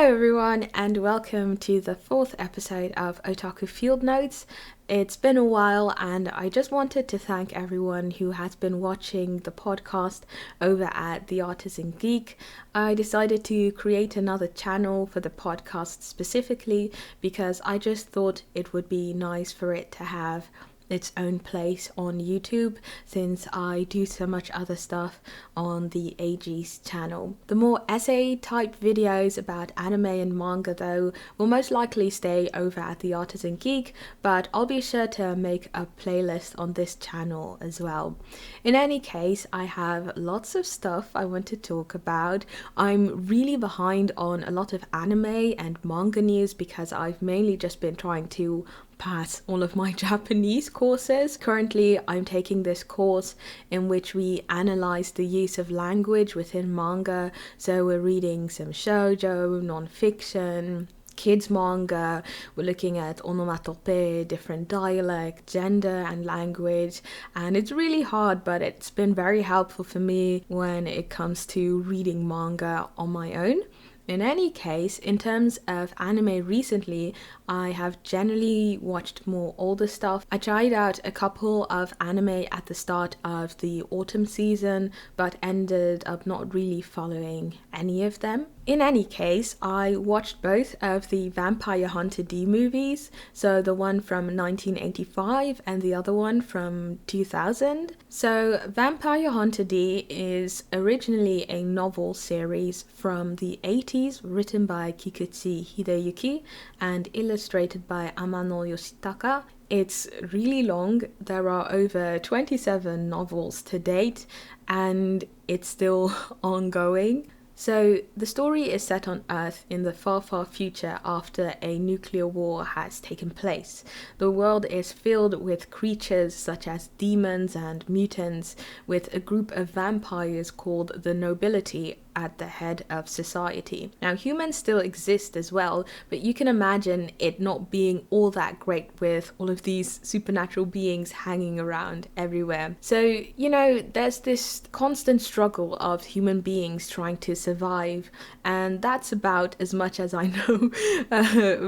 Hello everyone and welcome to the 4th episode of Otaku Field Notes. It's been a while and I just wanted to thank everyone who has been watching the podcast over at theartisangeek. I decided to create another channel for the podcast specifically because I just thought it would be nice for it to have its own place on YouTube since I do so much other stuff on the AG's channel. The more essay type videos about anime and manga though will most likely stay over at the Artisan Geek, but I'll be sure to make a playlist on this channel as well. In any case, I have lots of stuff I want to talk about. I'm really behind on a lot of anime and manga news because I've mainly just been trying to pass all of my Japanese courses. Currently, I'm taking this course in which we analyze the use of language within manga. So we're reading some shoujo, non-fiction, kids manga, we're looking at onomatopoeia, different dialect, gender and language, and it's really hard, but it's been very helpful for me when it comes to reading manga on my own. In any case, in terms of anime recently, I have generally watched more older stuff. I tried out a couple of anime at the start of the autumn season, but ended up not really following any of them. In any case, I watched both of the Vampire Hunter D movies, so the one from 1985 and the other one from 2000. So Vampire Hunter D is originally a novel series from the 80s written by Kikuchi Hideyuki and illustrated by Amano Yoshitaka. It's really long. There are over 27 novels to date and it's still ongoing. So the story is set on Earth in the far, far future after a nuclear war has taken place. The world is filled with creatures such as demons and mutants, with a group of vampires called the Nobility at the head of society. Now, humans still exist as well, but you can imagine it not being all that great with all of these supernatural beings hanging around everywhere. So, there's this constant struggle of human beings trying to survive, and that's about as much as I know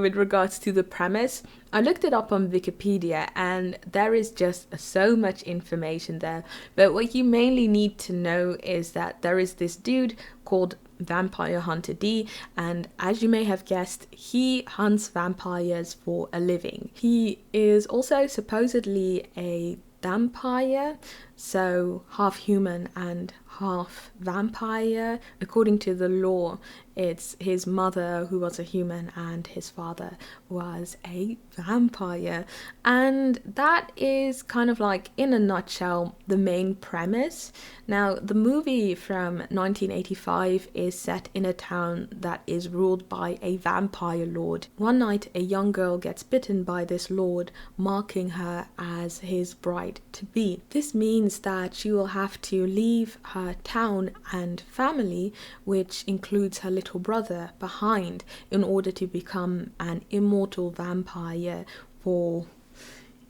with regards to the premise. I looked it up on Wikipedia and there is just so much information there, but what you mainly need to know is that there is this dude called Vampire Hunter D, and as you may have guessed, he hunts vampires for a living. He is also supposedly a vampire, so half human and half vampire. According to the lore, it's his mother who was a human and his father was a vampire. And that is kind of like, in a nutshell, the main premise. Now, the movie from 1985 is set in a town that is ruled by a vampire lord. One night, a young girl gets bitten by this lord, marking her as his bride-to-be. This means that she will have to leave her town and family, which includes her little brother, behind in order to become an immortal vampire for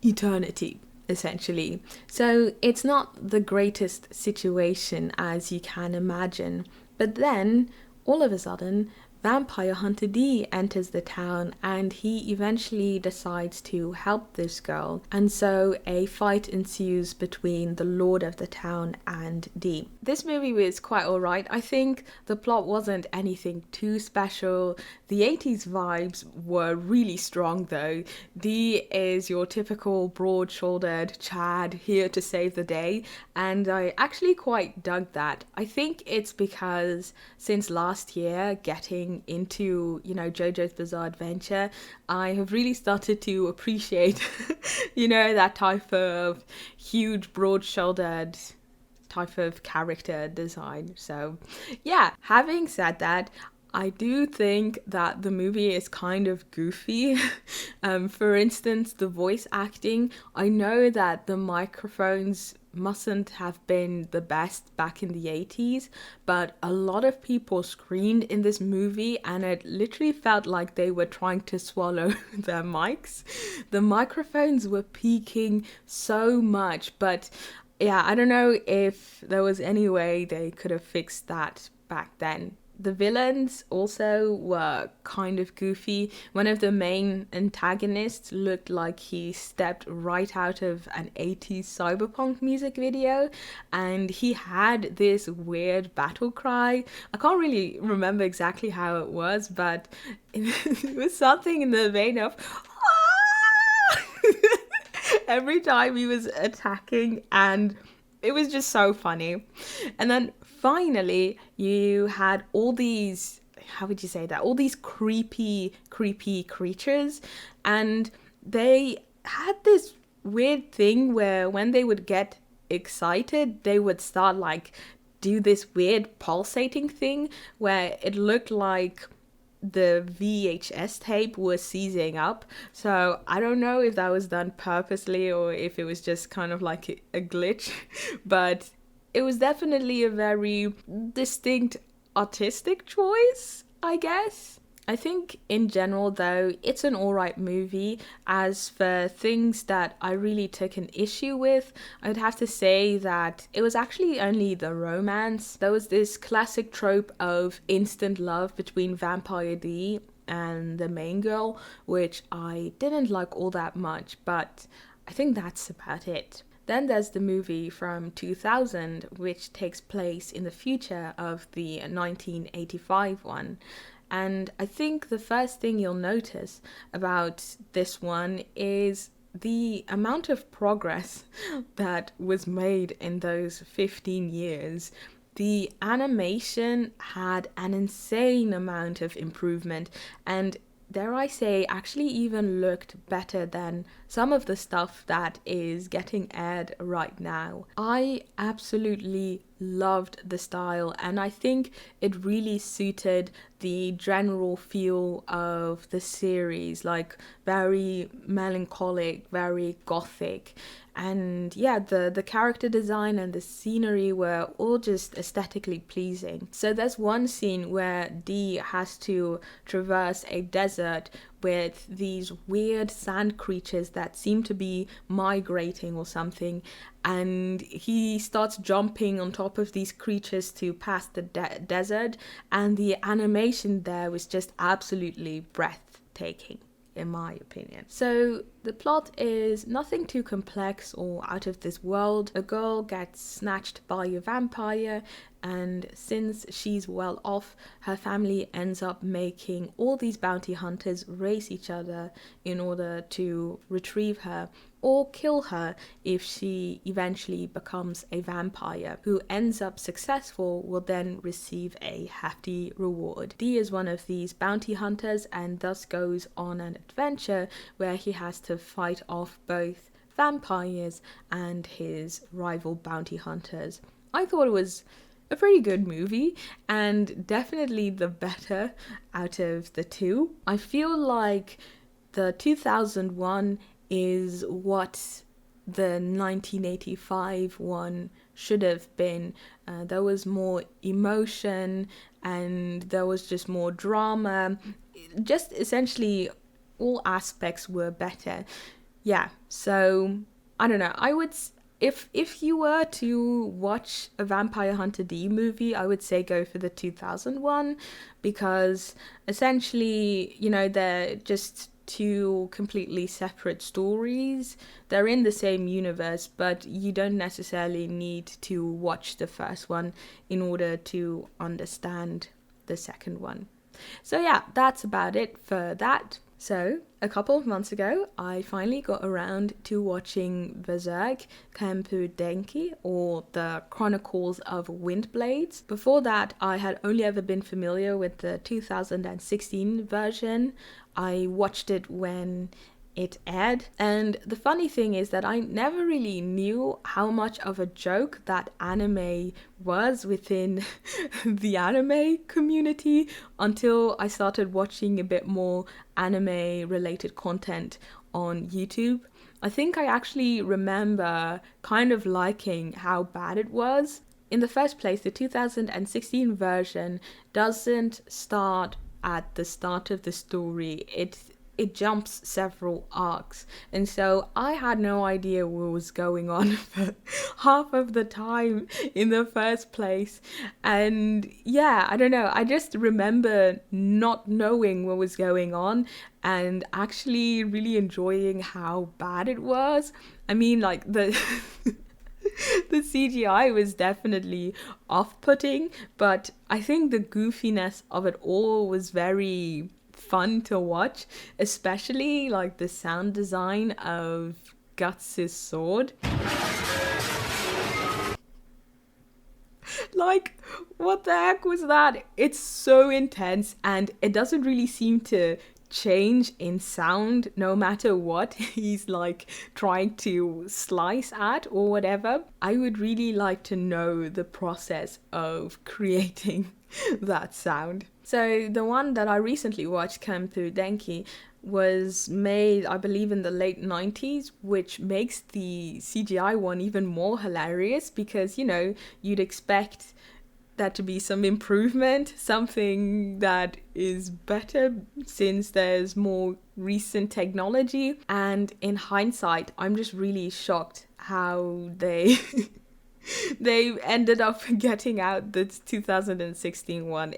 eternity, essentially. So it's not the greatest situation as you can imagine, but then all of a sudden Vampire Hunter D enters the town and he eventually decides to help this girl, and so a fight ensues between the lord of the town and D. This movie was quite alright. I think the plot wasn't anything too special. The 80s vibes were really strong though. D is your typical broad-shouldered Chad here to save the day, and I actually quite dug that. I think it's because since last year getting into JoJo's Bizarre Adventure, I have really started to appreciate that type of huge broad-shouldered type of character design. So yeah, having said that, I do think that the movie is kind of goofy. For instance, the voice acting, I know that the microphones mustn't have been the best back in the 80s, but a lot of people screamed in this movie and it literally felt like they were trying to swallow their mics. The microphones were peaking so much, but yeah, I don't know if there was any way they could have fixed that back then. the villains also were kind of goofy. One of the main antagonists looked like he stepped right out of an 80s cyberpunk music video, and he had this weird battle cry. I can't really remember exactly how it was, but it was something in the vein of every time he was attacking, and it was just so funny. And then finally, you had all these, how would you say that? All these creepy creatures. And they had this weird thing where when they would get excited, they would start like do this weird pulsating thing where it looked like the VHS tape was seizing up. So I don't know if that was done purposely or if it was just kind of like a glitch, but it was definitely a very distinct artistic choice, I guess. I think in general though, it's an alright movie. As for things that I really took an issue with, I'd have to say that it was actually only the romance. There was this classic trope of instant love between Vampire D and the main girl, which I didn't like all that much, but I think that's about it. Then there's the movie from 2000, which takes place in the future of the 1985 one. And I think the first thing you'll notice about this one is the amount of progress that was made in those 15 years. The animation had an insane amount of improvement, and dare I say, actually even looked better than some of the stuff that is getting aired right now. I absolutely loved the style, and I think it really suited the general feel of the series, like very melancholic, very gothic. And yeah, the character design and the scenery were all just aesthetically pleasing. So there's one scene where Dee has to traverse a desert with these weird sand creatures that seem to be migrating or something, and he starts jumping on top of these creatures to pass the desert, and the animation there was just absolutely breathtaking, in my opinion. So the plot is nothing too complex or out of this world. A girl gets snatched by a vampire, and since she's well off, her family ends up making all these bounty hunters race each other in order to retrieve her or kill her if she eventually becomes a vampire. Who ends up successful will then receive a hefty reward. Dee is one of these bounty hunters and thus goes on an adventure where he has to fight off both vampires and his rival bounty hunters. I thought it was a pretty good movie and definitely the better out of the two. I feel like the 2001 is what the 1985 one should have been. There was more emotion and there was just more drama. Just essentially all aspects were better. Yeah, so I don't know. I would if you were to watch a Vampire Hunter D movie, I would say go for the 2001, because essentially, you know, they're just two completely separate stories. They're in the same universe, but you don't necessarily need to watch the first one in order to understand the second one. So yeah, that's about it for that. So, a couple of months ago, I finally got around to watching Berserk, Tenpuu Denki, or the Chronicles of Windblades. Before that, I had only ever been familiar with the 2016 version. I watched it when it aired, and the funny thing is that I never really knew how much of a joke that anime was within the anime community until I started watching a bit more anime related content on YouTube. I think I actually remember kind of liking how bad it was. In the first place, the 2016 version doesn't start at the start of the story. It it jumps several arcs. And so I had no idea what was going on for half of the time in the first place. And yeah, I don't know. I just remember not knowing what was going on and actually really enjoying how bad it was. I mean, like the the CGI was definitely off-putting, but I think the goofiness of it all was very fun to watch, especially like the sound design of Guts' sword. Like, what the heck was that? It's so intense and it doesn't really seem to change in sound no matter what he's like trying to slice at or whatever. I would really like to know the process of creating that sound. So the one that I recently watched, Tenpuu Denki, was made, I believe, in the late 90s, which makes the CGI one even more hilarious because, you know, you'd expect that to be some improvement, something that is better since there's more recent technology. And in hindsight, I'm just really shocked how they they ended up getting out the 2016 one.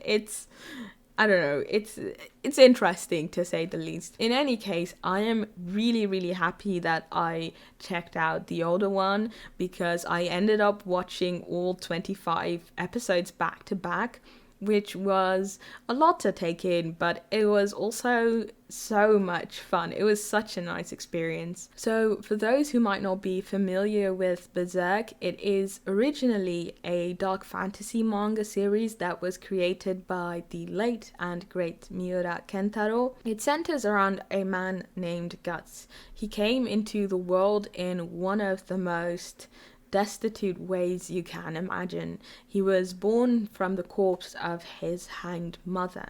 I don't know, it's interesting to say the least. In any case, I am really, really happy that I checked out the older one because I ended up watching all 25 episodes back to back, which was a lot to take in, but it was also so much fun. It was such a nice experience. So for those who might not be familiar with Berserk, it is originally a dark fantasy manga series that was created by the late and great Miura Kentaro. It centers around a man named Guts. He came into the world in one of the most destitute ways you can imagine. He was born from the corpse of his hanged mother.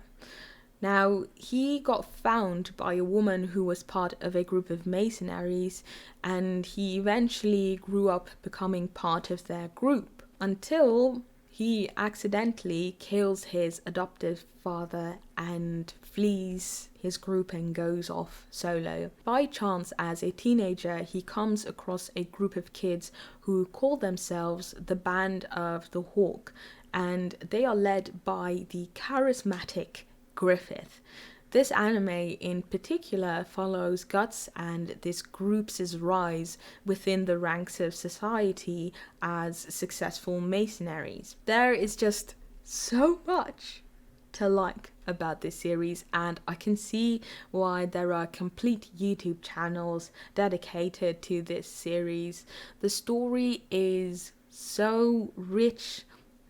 Now, he got found by a woman who was part of a group of mercenaries, and he eventually grew up becoming part of their group until he accidentally kills his adoptive father and flees his group and goes off solo. By chance, as a teenager, he comes across a group of kids who call themselves the Band of the Hawk, and they are led by the charismatic Griffith. This anime in particular follows Guts and this group's rise within the ranks of society as successful mercenaries. There is just so much to like about this series, and I can see why there are complete YouTube channels dedicated to this series. The story is so rich,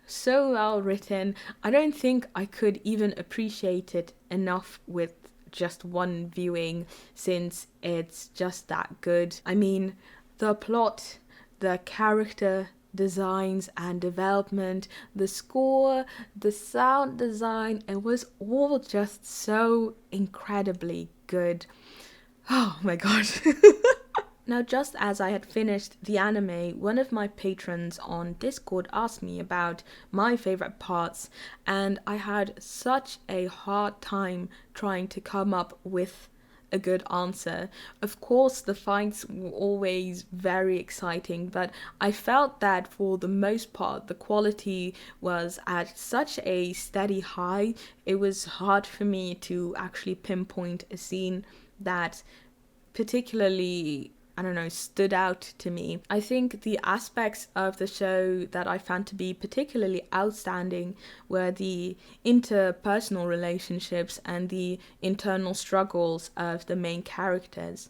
so well written. I don't think I could even appreciate it enough with just one viewing, since it's just that good. I mean, the plot, the character designs and development, the score, the sound design, it was all just so incredibly good. Oh my god. Now, just as I had finished the anime, one of my patrons on Discord asked me about my favorite parts, and I had such a hard time trying to come up with a good answer. Of course, the fights were always very exciting, but I felt that for the most part, the quality was at such a steady high, it was hard for me to actually pinpoint a scene that particularly, I don't know, stood out to me. I think the aspects of the show that I found to be particularly outstanding were the interpersonal relationships and the internal struggles of the main characters.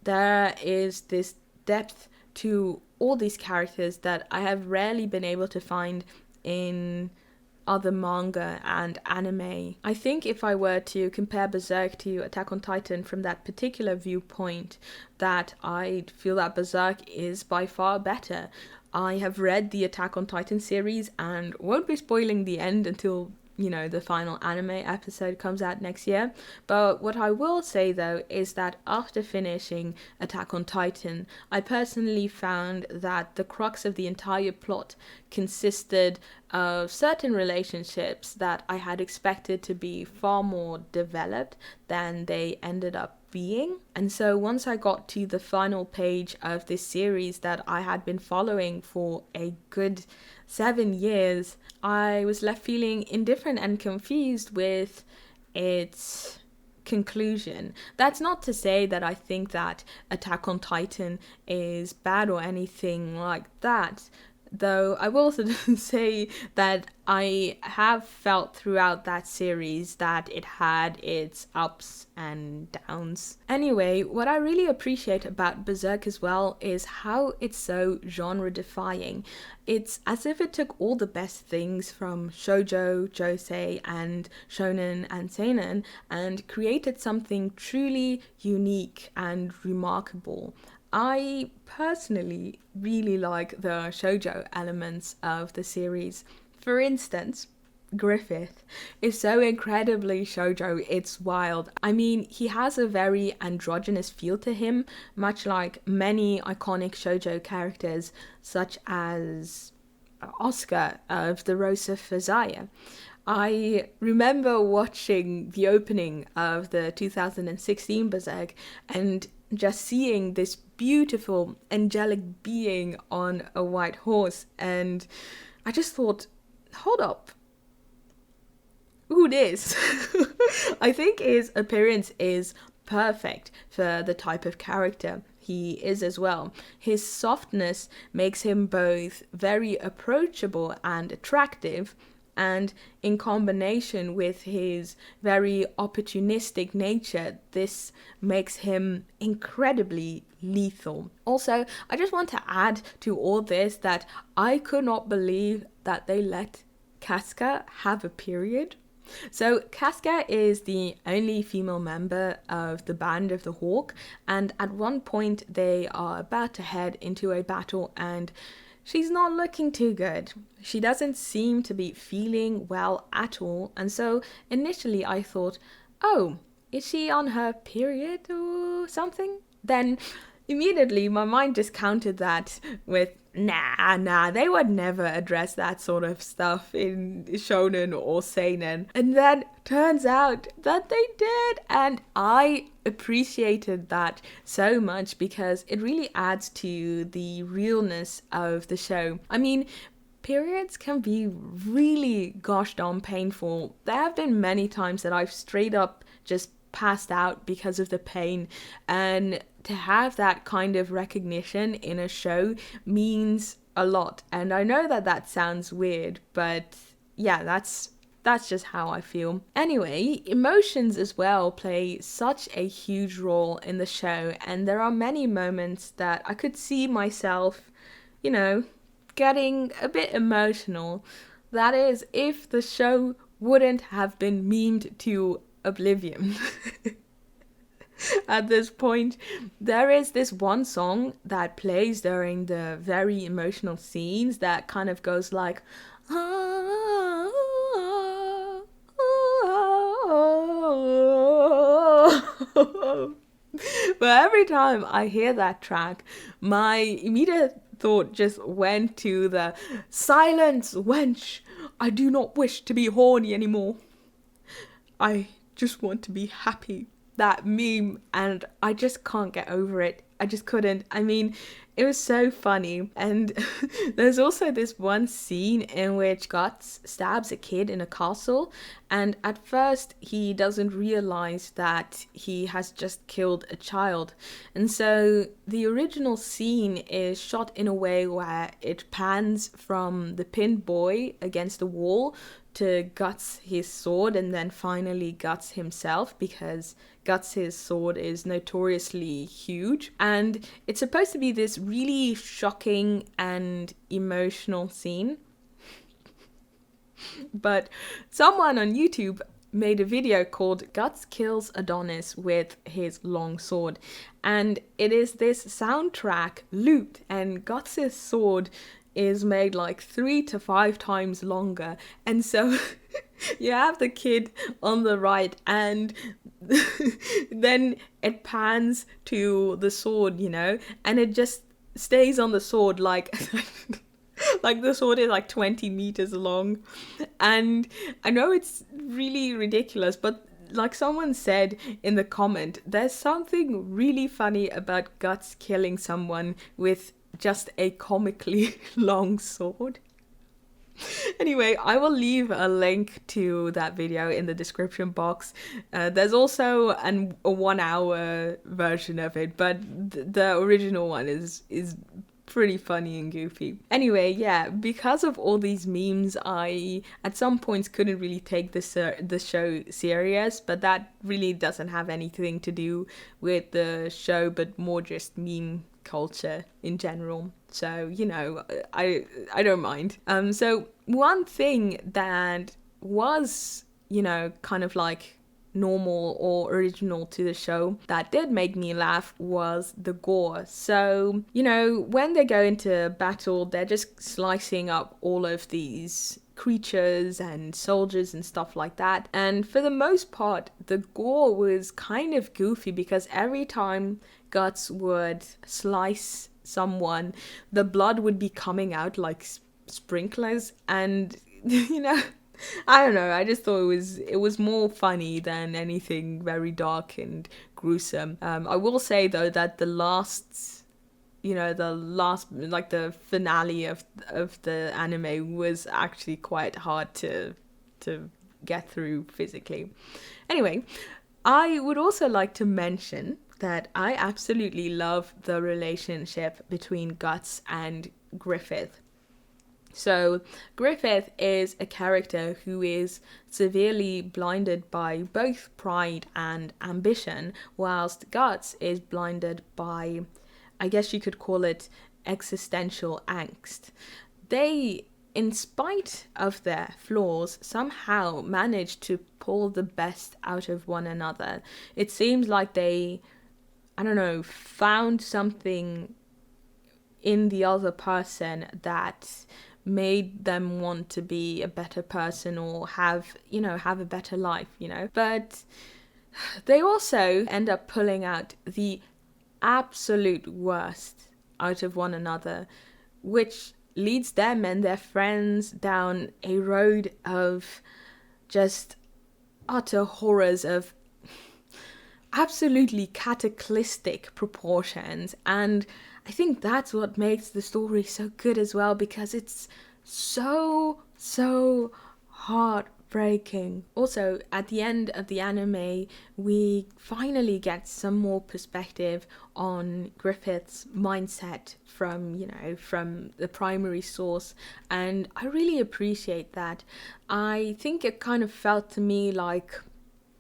There is this depth to all these characters that I have rarely been able to find in other manga and anime. I think if I were to compare Berserk to Attack on Titan from that particular viewpoint, that I'd feel that Berserk is by far better. I have read the Attack on Titan series and won't be spoiling the end until, you know, the final anime episode comes out next year. But what I will say though is that after finishing Attack on Titan, I personally found that the crux of the entire plot consisted of certain relationships that I had expected to be far more developed than they ended up being. And so once I got to the final page of this series that I had been following for a good 7 years, I was left feeling indifferent and confused with its conclusion. That's not to say that I think that Attack on Titan is bad or anything like that, though I will also say that I have felt throughout that series that it had its ups and downs. Anyway, what I really appreciate about Berserk as well is how it's so genre-defying. It's as if it took all the best things from shoujo, josei, and shonen and seinen and created something truly unique and remarkable. I personally really like the shoujo elements of the series. For instance, Griffith is so incredibly shoujo, it's wild. I mean, he has a very androgynous feel to him, much like many iconic shoujo characters, such as Oscar of The Rose of Fezaya. I remember watching the opening of the 2016 Berserk and just seeing this beautiful angelic being on a white horse, and I just thought, hold up, who this? I think his appearance is perfect for the type of character he is as well. His softness makes him both very approachable and attractive, and in combination with his very opportunistic nature, this makes him incredibly lethal. Also, I just want to add to all this that I could not believe that they let Casca have a period. So Casca is the only female member of the Band of the Hawk, and at one point they are about to head into a battle and she's not looking too good. She doesn't seem to be feeling well at all, and so initially I thought, oh, is she on her period or something? Then immediately my mind discounted that with, nah, they would never address that sort of stuff in shonen or seinen. And then turns out that they did, and I appreciated that so much because it really adds to the realness of the show. I mean, periods can be really gosh darn painful. There have been many times that I've straight up just passed out because of the pain, and to have that kind of recognition in a show means a lot. And I know that that sounds weird, but yeah, that's just how I feel. Anyway, emotions as well play such a huge role in the show, and there are many moments that I could see myself, getting a bit emotional. That is, if the show wouldn't have been memed to oblivion. At this point, there is this one song that plays during the very emotional scenes that kind of goes like, but every time I hear that track, my immediate thought just went to the silence, wench, I do not wish to be horny anymore. I just want to be happy. That meme, and I just can't get over it. I just couldn't. I mean, it was so funny. And there's also this one scene in which Guts stabs a kid in a castle, and at first he doesn't realize that he has just killed a child. And so the original scene is shot in a way where it pans from the pinned boy against the wall to Guts his sword, and then finally Guts himself, because Guts' sword is notoriously huge. And it's supposed to be this really shocking and emotional scene. But someone on YouTube made a video called Guts Kills Adonis with his long sword. And it is this soundtrack looped, and Guts' sword is made like 3 to 5 times longer. And so you have the kid on the right, and then it pans to the sword, and it just stays on the sword like like the sword is like 20 meters long. And I know it's really ridiculous, but like someone said in the comment, there's something really funny about Guts killing someone with just a comically long sword. Anyway, I will leave a link to that video in the description box. There's also a 1 hour version of it, but the original one is pretty funny and goofy. Anyway, yeah, because of all these memes, I at some points couldn't really take the show serious, but that really doesn't have anything to do with the show, but more just meme culture in general. So, you know, I don't mind. So one thing that was, you know, kind of like normal or original to the show that did make me laugh was the gore. So, you know, when they go into battle, they're just slicing up all of these creatures and soldiers and stuff like that. And for the most part, the gore was kind of goofy because every time Guts would slice someone, the blood would be coming out like sprinklers, and you know, I don't know, I just thought it was more funny than anything very dark and gruesome. I will say though that the last, like the finale of the anime was actually quite hard to get through physically. Anyway, I would also like to mention that I absolutely love the relationship between Guts and Griffith. So Griffith is a character who is severely blinded by both pride and ambition, whilst Guts is blinded by, I guess you could call it, existential angst. They, in spite of their flaws, somehow manage to pull the best out of one another. It seems like they, I don't know, found something in the other person that made them want to be a better person or have a better life, you know. But they also end up pulling out the absolute worst out of one another, which leads them and their friends down a road of just utter horrors of absolutely cataclysmic proportions. And I think that's what makes the story so good as well, because it's so heartbreaking. Also, at the end of the anime, we finally get some more perspective on Griffith's mindset from the primary source, and I really appreciate that. I think it kind of felt to me like,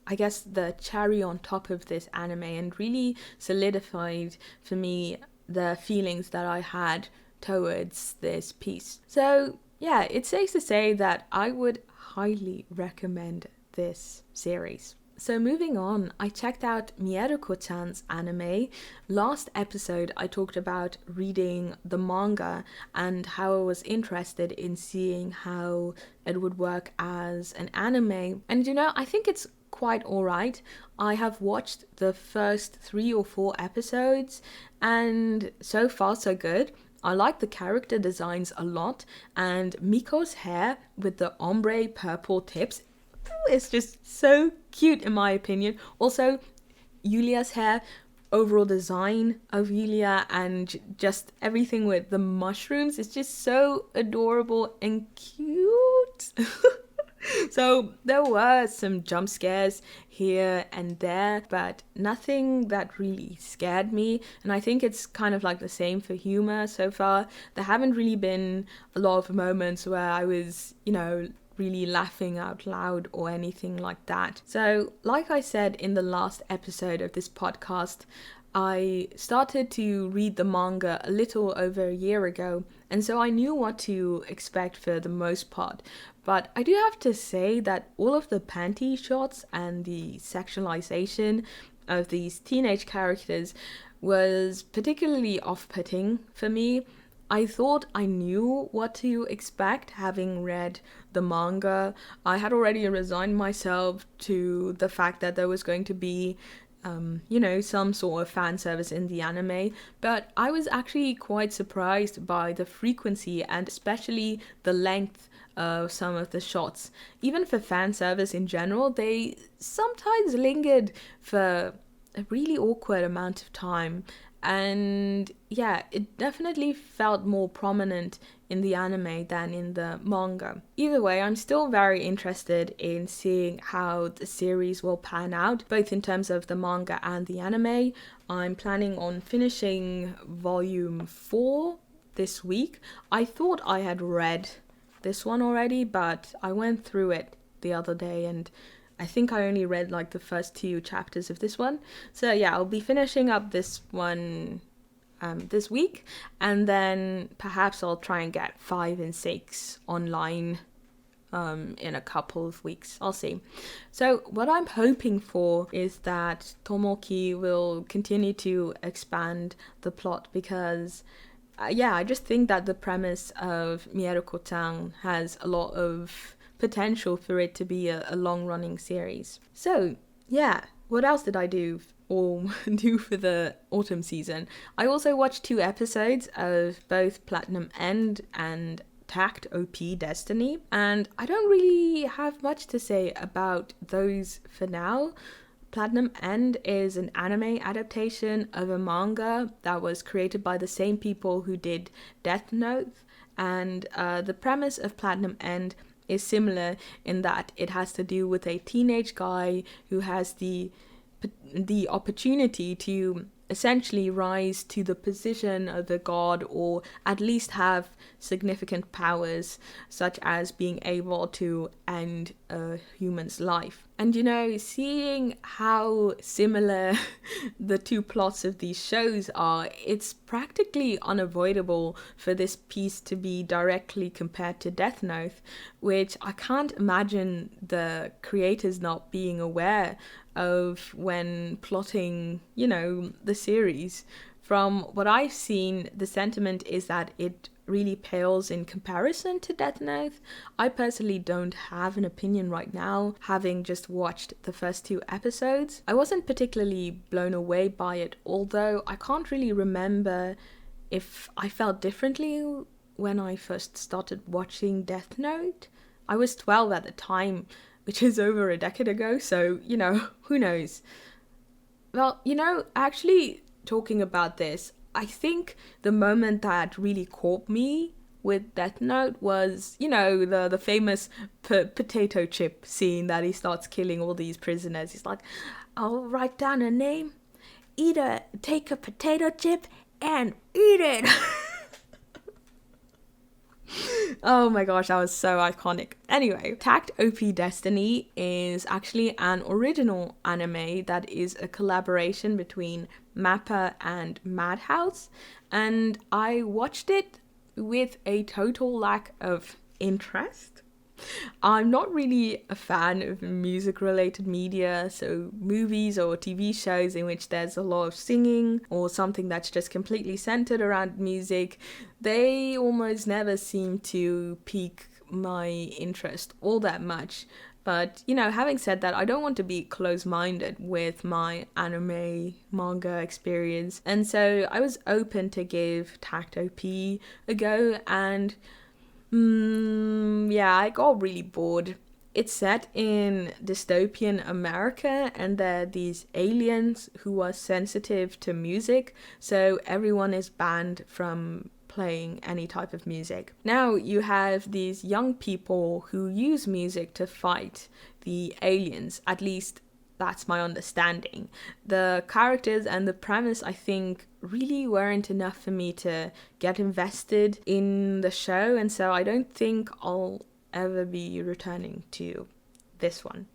I guess, the cherry on top of this anime, and really solidified for me the feelings that I had towards this piece. So yeah, it's safe to say that I would highly recommend this series. So moving on, I checked out Mieruko-chan's anime. Last episode I talked about reading the manga and how I was interested in seeing how it would work as an anime. And you know, I think it's quite alright. I have watched the first 3 or 4 episodes and so far so good. I like the character designs a lot, and Miko's hair with the ombre purple tips is just so cute in my opinion. Also, Yulia's hair, overall design of Yulia, and just everything with the mushrooms is just so adorable and cute. So there were some jump scares here and there, but nothing that really scared me. And I think it's kind of like the same for humor so far. There haven't really been a lot of moments where I was, really laughing out loud or anything like that. So like I said in the last episode of this podcast, I started to read the manga a little over a year ago, and so I knew what to expect for the most part. But I do have to say that all of the panty shots and the sexualization of these teenage characters was particularly off-putting for me. I thought I knew what to expect having read the manga. I had already resigned myself to the fact that there was going to be some sort of fan service in the anime, but I was actually quite surprised by the frequency and especially the length some of the shots. Even for fan service in general, they sometimes lingered for a really awkward amount of time. And yeah, it definitely felt more prominent in the anime than in the manga. Either way, I'm still very interested in seeing how the series will pan out, both in terms of the manga and the anime. I'm planning on finishing volume 4 this week. I thought I had read this one already, but I went through it the other day and I think I only read like the first 2 chapters of this one. So yeah, I'll be finishing up this one this week, and then perhaps I'll try and get 5 and 6 online in a couple of weeks. I'll see. So what I'm hoping for is that Tomoki will continue to expand the plot, because I just think that the premise of Mieruko-chan has a lot of potential for it to be a long-running series. So, yeah, what else did I do do for the autumn season? I also watched 2 episodes of both Platinum End and Takt Op Destiny, and I don't really have much to say about those for now. Platinum End is an anime adaptation of a manga that was created by the same people who did Death Note, and the premise of Platinum End is similar in that it has to do with a teenage guy who has the opportunity to essentially rise to the position of a god, or at least have significant powers, such as being able to end a human's life. And you know, seeing how similar the 2 plots of these shows are, it's practically unavoidable for this piece to be directly compared to Death Note, which I can't imagine the creators not being aware of when plotting, you know, the series. From what I've seen, the sentiment is that it really pales in comparison to Death Note. I personally don't have an opinion right now, having just watched the first 2 episodes. I wasn't particularly blown away by it, although I can't really remember if I felt differently when I first started watching Death Note. I was 12 at the time, which is over a decade ago, so, you know, who knows. Well, you know, actually talking about this, I think the moment that really caught me with Death Note was, you know, the famous potato chip scene that he starts killing all these prisoners. He's like, I'll write down a name, take a potato chip and eat it. Oh my gosh, that was so iconic. Anyway, Takt Op Destiny is actually an original anime that is a collaboration between MAPPA and Madhouse, and I watched it with a total lack of interest. I'm not really a fan of music-related media, so movies or TV shows in which there's a lot of singing or something that's just completely centered around music, they almost never seem to pique my interest all that much. But, you know, having said that, I don't want to be close-minded with my anime manga experience, and so I was open to give Takt Op a go, and I got really bored. It's set in dystopian America, and there are these aliens who are sensitive to music, so everyone is banned from playing any type of music. Now you have these young people who use music to fight the aliens, at least that's my understanding. The characters and the premise, I think, really weren't enough for me to get invested in the show, and so I don't think I'll ever be returning to this one.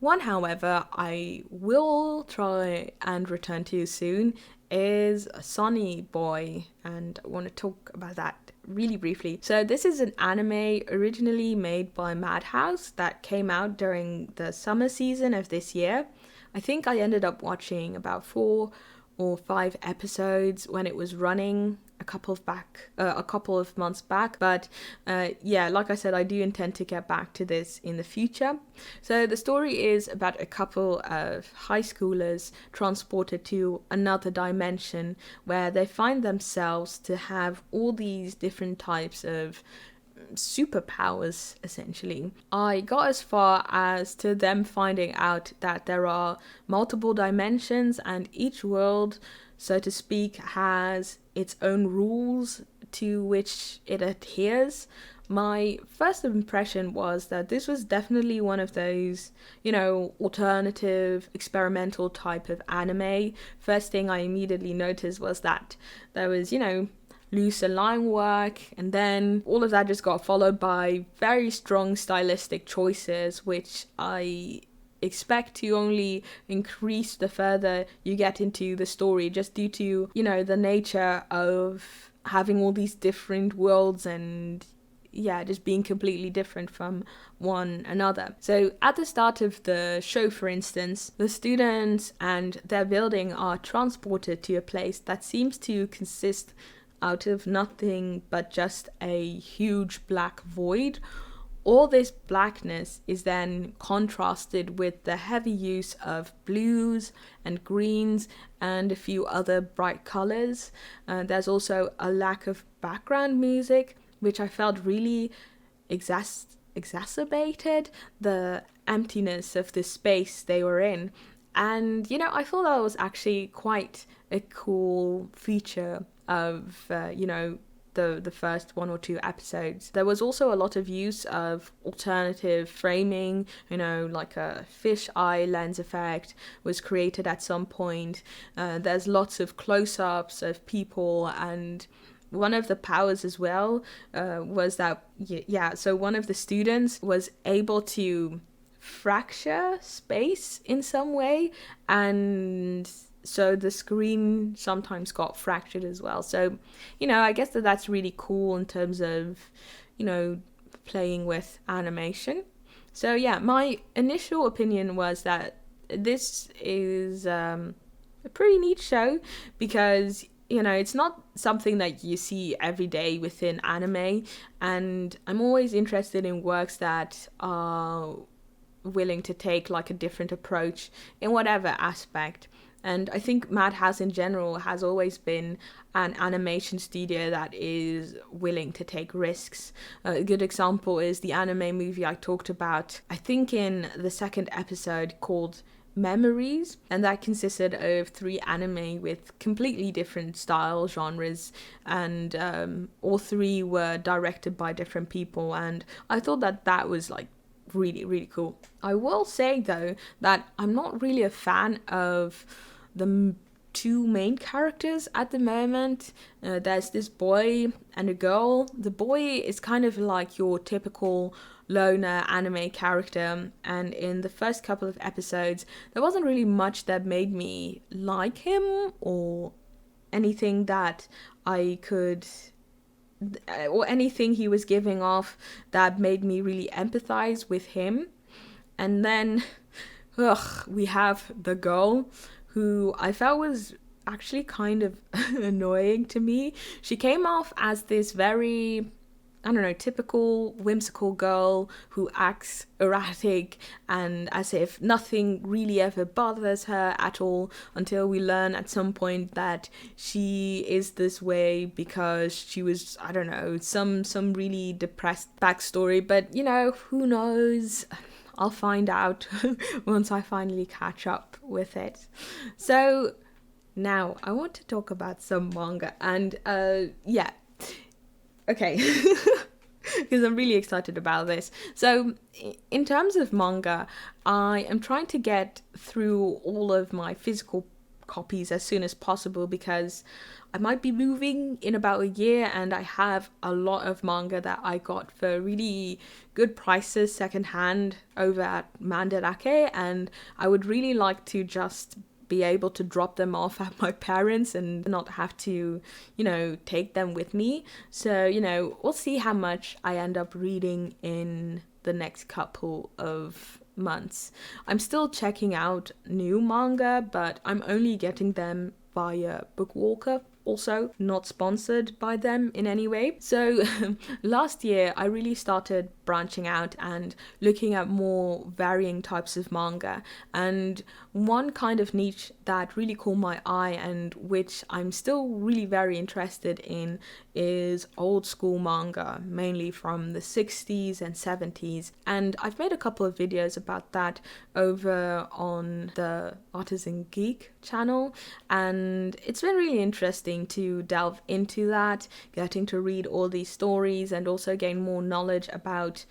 One, however, I will try and return to soon is Sonny Boy, and I want to talk about that really briefly. So this is an anime originally made by Madhouse that came out during the summer season of this year. I think I ended up watching about 4 or 5 episodes when it was running a couple of months back, but like I said, I do intend to get back to this in the future. So the story is about a couple of high schoolers transported to another dimension where they find themselves to have all these different types of superpowers, essentially. I got as far as to them finding out that there are multiple dimensions and each world, so to speak, has its own rules to which it adheres. My first impression was that this was definitely one of those, alternative, experimental type of anime. First thing I immediately noticed was that there was, looser line work, and then all of that just got followed by very strong stylistic choices, which I expect to only increase the further you get into the story, just due to, the nature of having all these different worlds and just being completely different from one another. So at the start of the show, for instance, the students and their building are transported to a place that seems to consist out of nothing but just a huge black void. All this blackness is then contrasted with the heavy use of blues and greens and a few other bright colors. There's also a lack of background music, which I felt really exacerbated the emptiness of the space they were in. And, I thought that was actually quite a cool feature of, the first 1 or 2 episodes. There was also a lot of use of alternative framing, like a fish-eye lens effect was created at some point. There's lots of close-ups of people, and one of the powers as well was that, so one of the students was able to fracture space in some way, and so the screen sometimes got fractured as well. So, I guess that's really cool in terms of, playing with animation. So my initial opinion was that this is a pretty neat show because it's not something that you see every day within anime, and I'm always interested in works that are willing to take like a different approach in whatever aspect. And I think Madhouse in general has always been an animation studio that is willing to take risks. A good example is the anime movie I talked about, I think in the second episode, called Memories, and that consisted of 3 anime with completely different style genres, and all 3 were directed by different people, and I thought that was like really, really cool. I will say though that I'm not really a fan of the 2 main characters at the moment. There's this boy and a girl. The boy is kind of like your typical loner anime character, and in the first couple of episodes there wasn't really much that made me like him or anything that I could or anything he was giving off that made me really empathize with him. And then we have the girl, who I felt was actually kind of annoying to me. She came off as this very, typical whimsical girl who acts erratic and as if nothing really ever bothers her at all, until we learn at some point that she is this way because she was, some really depressed backstory. But, who knows? I'll find out once I finally catch up with it. So now I want to talk about some manga, and okay, because I'm really excited about this. So in terms of manga, I am trying to get through all of my physical copies as soon as possible, because I might be moving in about a year, and I have a lot of manga that I got for really good prices secondhand over at Mandarake, and I would really like to just be able to drop them off at my parents and not have to, take them with me. So, we'll see how much I end up reading in the next couple of months. I'm still checking out new manga, but I'm only getting them via Bookwalker. Also, not sponsored by them in any way. So last year I really started branching out and looking at more varying types of manga, and one kind of niche that really caught my eye and which I'm still really very interested in is old school manga, mainly from the 60s and 70s, and I've made a couple of videos about that over on the ARTISAN channel, and it's been really interesting to delve into that, getting to read all these stories and also gain more knowledge about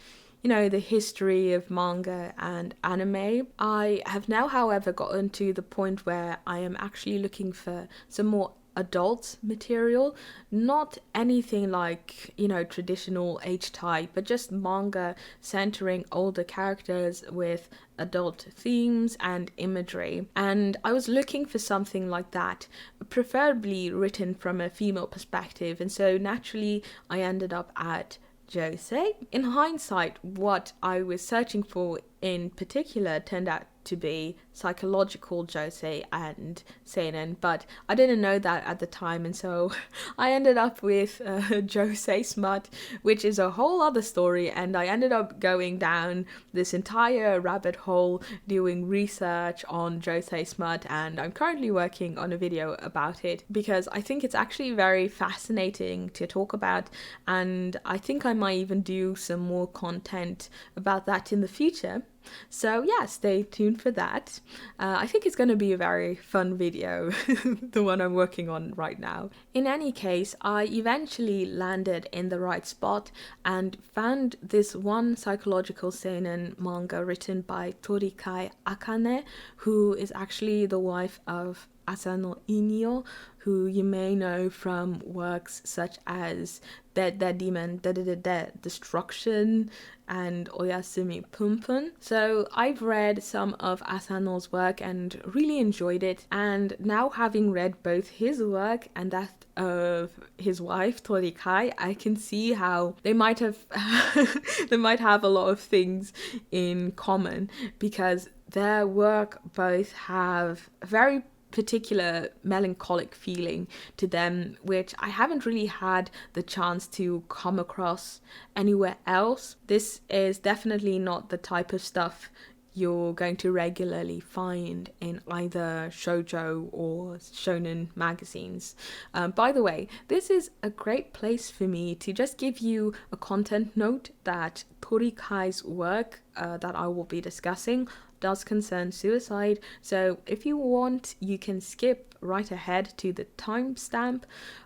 the history of manga and anime. I have now, however, gotten to the point where I am actually looking for some more adult material, not anything like traditional age type, but just manga centering older characters with adult themes and imagery. And I was looking for something like that, preferably written from a female perspective, and so naturally I ended up at josei. In hindsight, what I was searching for in particular turned out to be psychological josei and seinen, but I didn't know that at the time, and so I ended up with josei smut, which is a whole other story, and I ended up going down this entire rabbit hole doing research on josei smut, and I'm currently working on a video about it because I think it's actually very fascinating to talk about, and I think I might even do some more content about that in the future. So yeah, stay tuned for that. I think it's going to be a very fun video, the one I'm working on right now. In any case, I eventually landed in the right spot and found this one psychological seinen manga written by Torikai Akane, who is actually the wife of Asano Inyo, who you may know from works such as Dead Demon, Destruction, and Oyasumi Punpun. So I've read some of Asano's work and really enjoyed it, and now having read both his work and that of his wife Torikai, I can see how they might have they might have a lot of things in common, because their work both have a very particular melancholic feeling to them, which I haven't really had the chance to come across anywhere else. This is definitely not the type of stuff you're going to regularly find in either shoujo or shonen magazines. By the way, this is a great place for me to just give you a content note that TORIKAI'S work that I will be discussing does concern suicide, so if you want, you can skip right ahead to the timestamp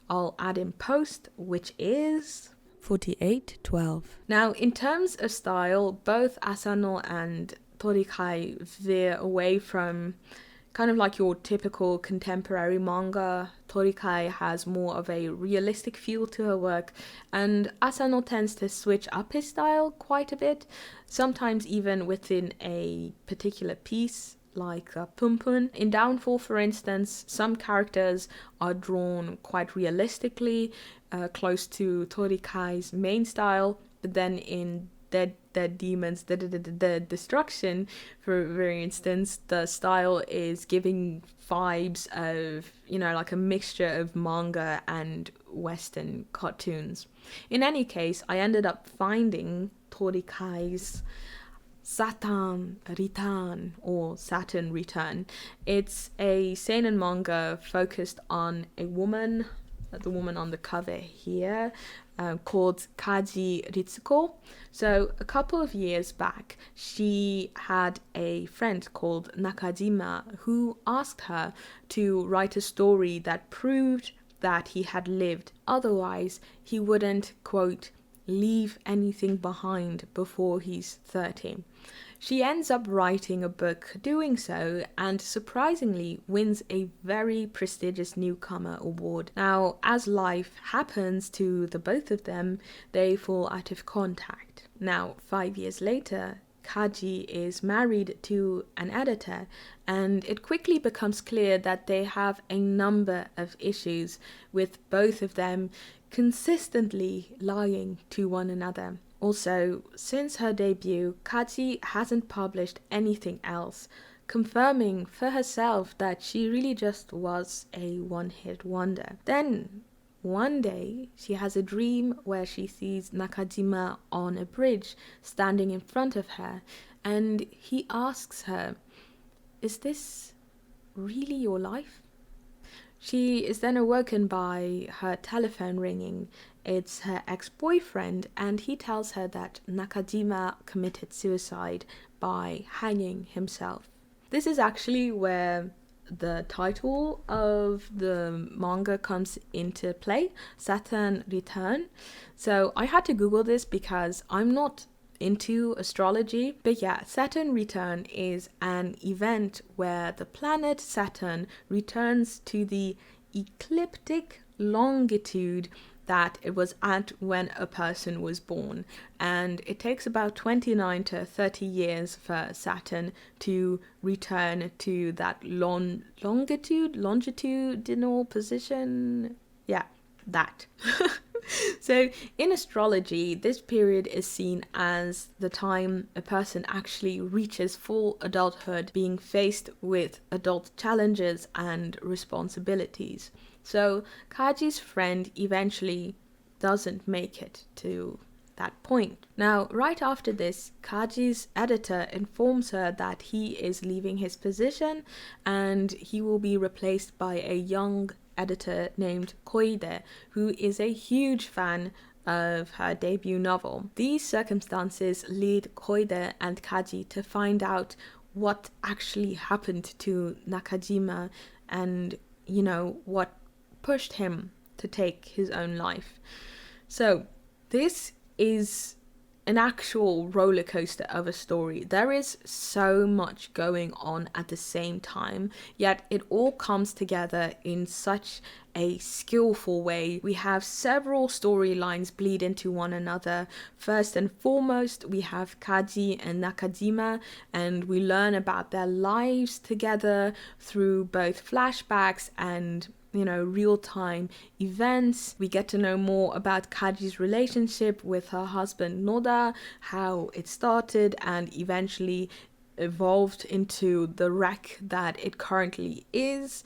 I'll add in post, which is 48:12. Now, in terms of style, both Asano and Torikai veer away from kind of like your typical contemporary manga. Torikai has more of a realistic feel to her work, and Asano tends to switch up his style quite a bit, sometimes even within a particular piece, like Punpun. In Downfall, for instance, some characters are drawn quite realistically, close to Torikai's main style, but then in Dead Demons, the Destruction, for instance, the style is giving vibes of, like a mixture of manga and Western cartoons. In any case, I ended up finding Torikai's Saturn Return or Saturn Return. It's a seinen manga focused on a woman, the woman on the cover here, called Kaji Ritsuko. So a couple of years back, she had a friend called Nakajima who asked her to write a story that proved that he had lived. Otherwise, he wouldn't, quote, leave anything behind before he's 30. She ends up writing a book doing so, and surprisingly wins a very prestigious newcomer award. Now, as life happens to the both of them, they fall out of contact. Now, 5 years later, Kaji is married to an editor, and it quickly becomes clear that they have a number of issues, with both of them consistently lying to one another. Also, since her debut, Kaji hasn't published anything else, confirming for herself that she really just was a one-hit wonder. Then one day she has a dream where she sees Nakajima on a bridge standing in front of her, and he asks her, "Is this really your life?" She is then awoken by her telephone ringing. It's her ex-boyfriend, and he tells her that Nakajima committed suicide by hanging himself. This is actually where the title of the manga comes into play, Saturn Return. So I had to Google this because I'm not into astrology, but yeah, Saturn Return is an event where the planet Saturn returns to the ecliptic longitude that it was at when a person was born, and it takes about 29 to 30 years for Saturn to return to that longitudinal position. Yeah, that. So in astrology, this period is seen as the time a person actually reaches full adulthood, being faced with adult challenges and responsibilities. So Kaji's friend eventually doesn't make it to that point. Now, right after this, Kaji's editor informs her that he is leaving his position and he will be replaced by a young editor named Koide, who is a huge fan of her debut novel. These circumstances lead Koide and Kaji to find out what actually happened to Nakajima and, what pushed him to take his own life. So this is an actual roller coaster of a story. There is so much going on at the same time, yet it all comes together in such a skillful way. We have several storylines bleed into one another. First and foremost, we have Kaji and Nakajima, and we learn about their lives together through both flashbacks and real-time events. We get to know more about Kaji's relationship with her husband Noda, how it started and eventually evolved into the wreck that it currently is.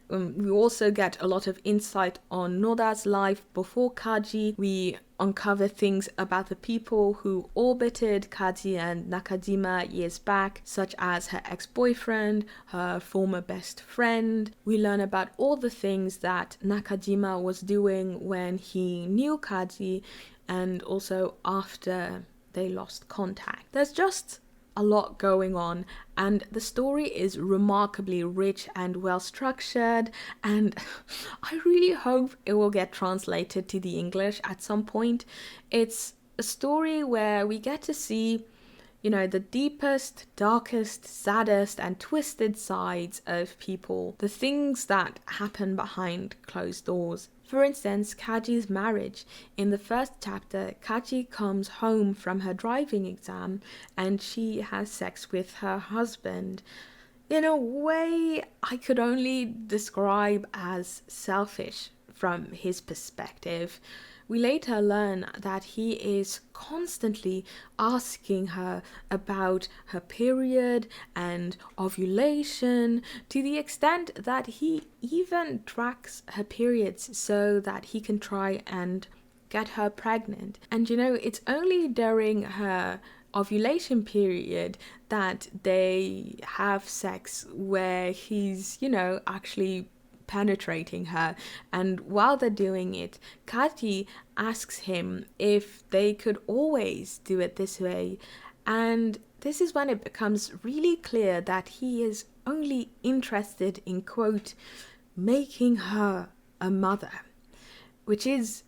We also get a lot of insight on Noda's life before Kaji. We uncover things about the people who orbited Kaji and Nakajima years back, such as her ex-boyfriend, her former best friend. We learn about all the things that Nakajima was doing when he knew Kaji and also after they lost contact. There's just a lot going on, and the story is remarkably rich and well structured, and I really hope it will get translated to the English at some point. It's a story where we get to see the deepest, darkest, saddest and twisted sides of people, the things that happen behind closed doors. For instance, Kaji's marriage. In the first chapter, Kaji comes home from her driving exam and she has sex with her husband in a way I could only describe as selfish from his perspective. We later learn that he is constantly asking her about her period and ovulation, to the extent that he even tracks her periods so that he can try and get her pregnant. And it's only during her ovulation period that they have sex where he's, actually penetrating her, and while they're doing it, Kaji asks him if they could always do it this way, and this is when it becomes really clear that he is only interested in, quote, making her a mother, which is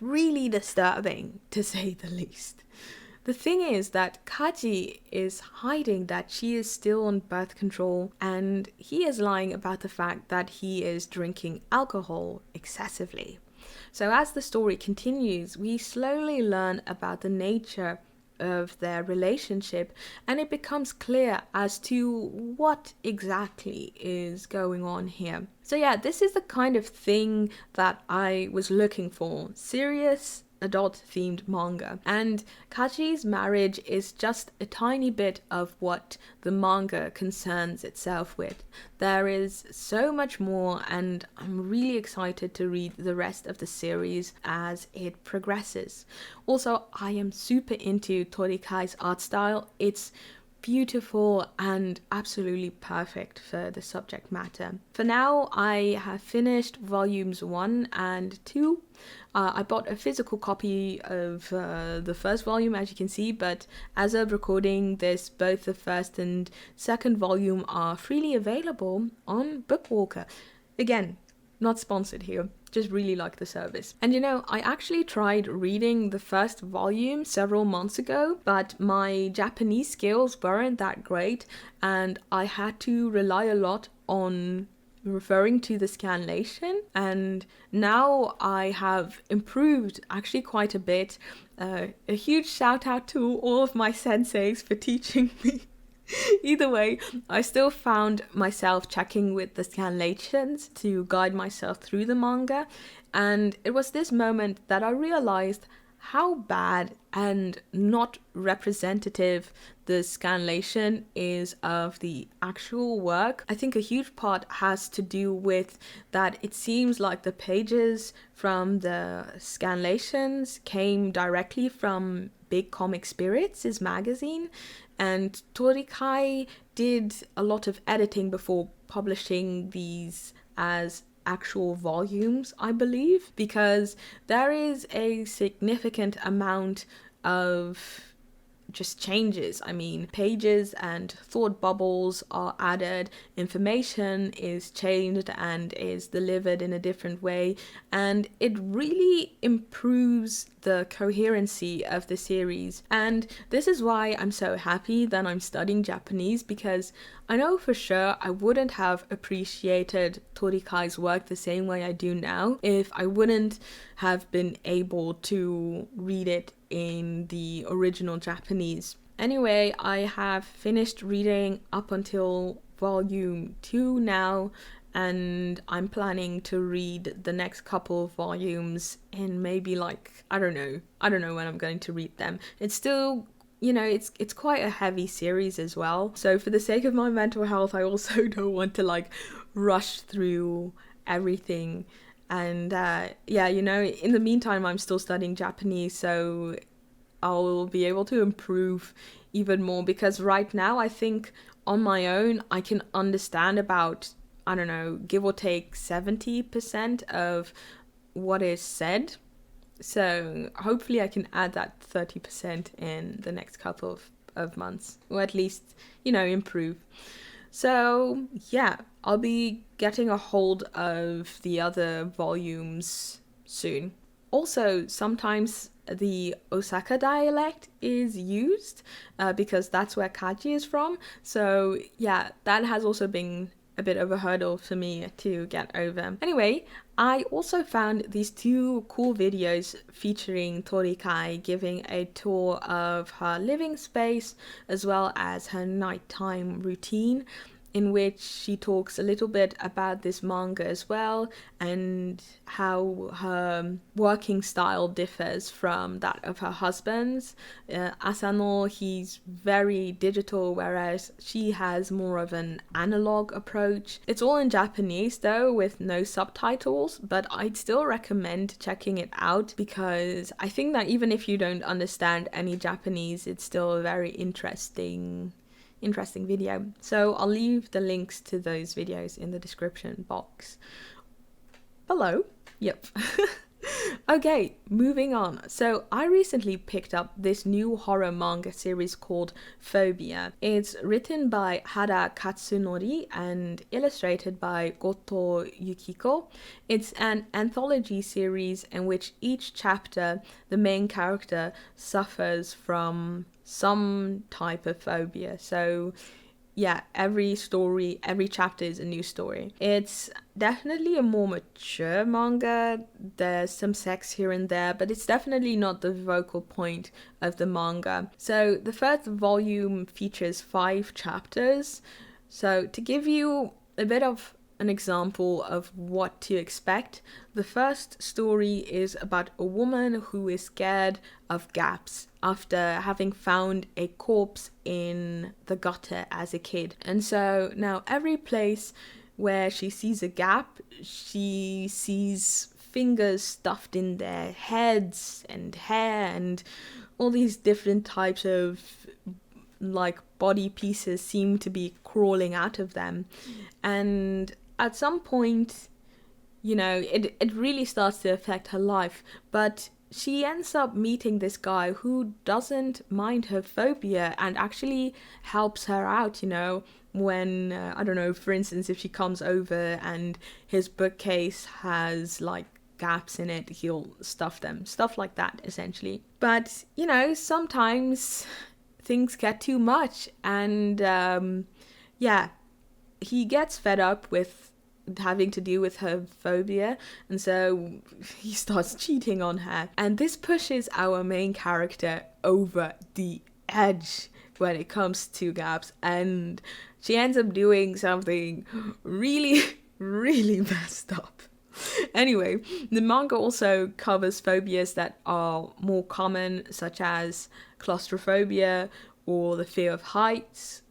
really disturbing to say the least. The thing is that Kaji is hiding that she is still on birth control, and he is lying about the fact that he is drinking alcohol excessively. So as the story continues, we slowly learn about the nature of their relationship, and it becomes clear as to what exactly is going on here. So yeah, this is the kind of thing that I was looking for. Serious adult-themed manga. And Kaji's marriage is just a tiny bit of what the manga concerns itself with. There is so much more, and I'm really excited to read the rest of the series as it progresses. Also, I am super into TORIKAI'S art style. It's beautiful and absolutely perfect for the subject matter. For now, I have finished volumes 1 and 2. I bought a physical copy of the first volume, as you can see, but as of recording this, both the first and second volume are freely available on Bookwalker. Again, not sponsored here, just really like the service. And you know, I actually tried reading the first volume several months ago, but my Japanese skills weren't that great, and I had to rely a lot on referring to the scanlation, and now I have improved actually quite a bit. A huge shout out to all of my senseis for teaching me. Either way, I still found myself checking with the scanlations to guide myself through the manga, and it was this moment that I realized how bad and not representative the scanlation is of the actual work. I think a huge part has to do with that it seems like the pages from the scanlations came directly from Big Comic Spirits' magazine, and Torikai did a lot of editing before publishing these as actual volumes, I believe, because there is a significant amount of just changes. I mean, pages and thought bubbles are added, information is changed and is delivered in a different way, and it really improves the coherency of the series. And this is why I'm so happy that I'm studying Japanese, because I know for sure I wouldn't have appreciated Torikai's work the same way I do now if I wouldn't have been able to read it in the original Japanese. Anyway, I have finished reading up until volume 2 now, and I'm planning to read the next couple of volumes in maybe I don't know when I'm going to read them. It's still, you know, it's quite a heavy series as well. So for the sake of my mental health, I also don't want to rush through everything. And yeah, you know, in the meantime, I'm still studying Japanese, so I'll be able to improve even more, because right now I think on my own I can understand about, I don't know, give or take 70% of what is said. So hopefully I can add that 30% in the next couple of months, or at least, you know, improve. So yeah, I'll be getting a hold of the other volumes soon. Also, sometimes the Osaka dialect is used because that's where Kaji is from. So yeah, that has also been a bit of a hurdle for me to get over. Anyway, I also found these 2 cool videos featuring Torikai giving a tour of her living space as well as her nighttime routine, in which she talks a little bit about this manga as well, and how her working style differs from that of her husband's. Asano, he's very digital, whereas she has more of an analog approach. It's all in Japanese though, with no subtitles, but I'd still recommend checking it out, because I think that even if you don't understand any Japanese, it's still a very interesting video. So I'll leave the links to those videos in the description box below. Yep. Okay, moving on. So I recently picked up this new horror manga series called Fobia. It's written by Hara Katsunori and illustrated by Goto Yukiko. It's an anthology series in which each chapter, the main character suffers from some type of phobia. So yeah, every chapter is a new story. It's definitely a more mature manga. There's some sex here and there, but it's definitely not the focal point of the manga. So the first volume features 5 chapters. So to give you a bit of an example of what to expect. The first story is about a woman who is scared of gaps after having found a corpse in the gutter as a kid. And so now every place where she sees a gap, she sees fingers stuffed in their heads and hair and all these different types of like body pieces seem to be crawling out of them. And at some point, it really starts to affect her life. But she ends up meeting this guy who doesn't mind her phobia and actually helps her out, when, I don't know, for instance, if she comes over and his bookcase has like gaps in it, he'll stuff them. Stuff like that, essentially. But, sometimes things get too much, and he gets fed up with having to deal with her phobia, and so he starts cheating on her, and this pushes our main character over the edge when it comes to gaps, and she ends up doing something really really messed up. Anyway, the manga also covers phobias that are more common, such as claustrophobia or the fear of heights.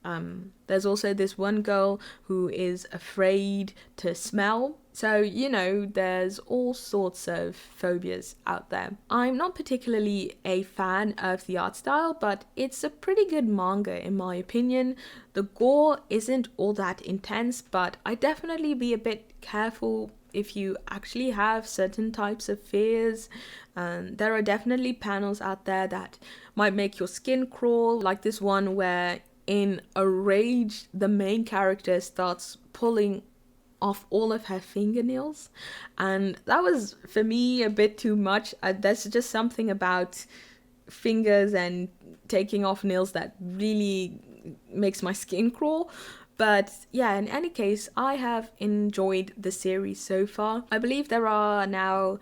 There's also this one girl who is afraid to smell. So, there's all sorts of phobias out there. I'm not particularly a fan of the art style, but it's a pretty good manga in my opinion. The gore isn't all that intense, but I'd definitely be a bit careful if you actually have certain types of fears. There are definitely panels out there that might make your skin crawl, like this one where in a rage the main character starts pulling off all of her fingernails, and that was for me a bit too much. There's just something about fingers and taking off nails that really makes my skin crawl. But yeah, in any case, I have enjoyed the series so far. I believe there are now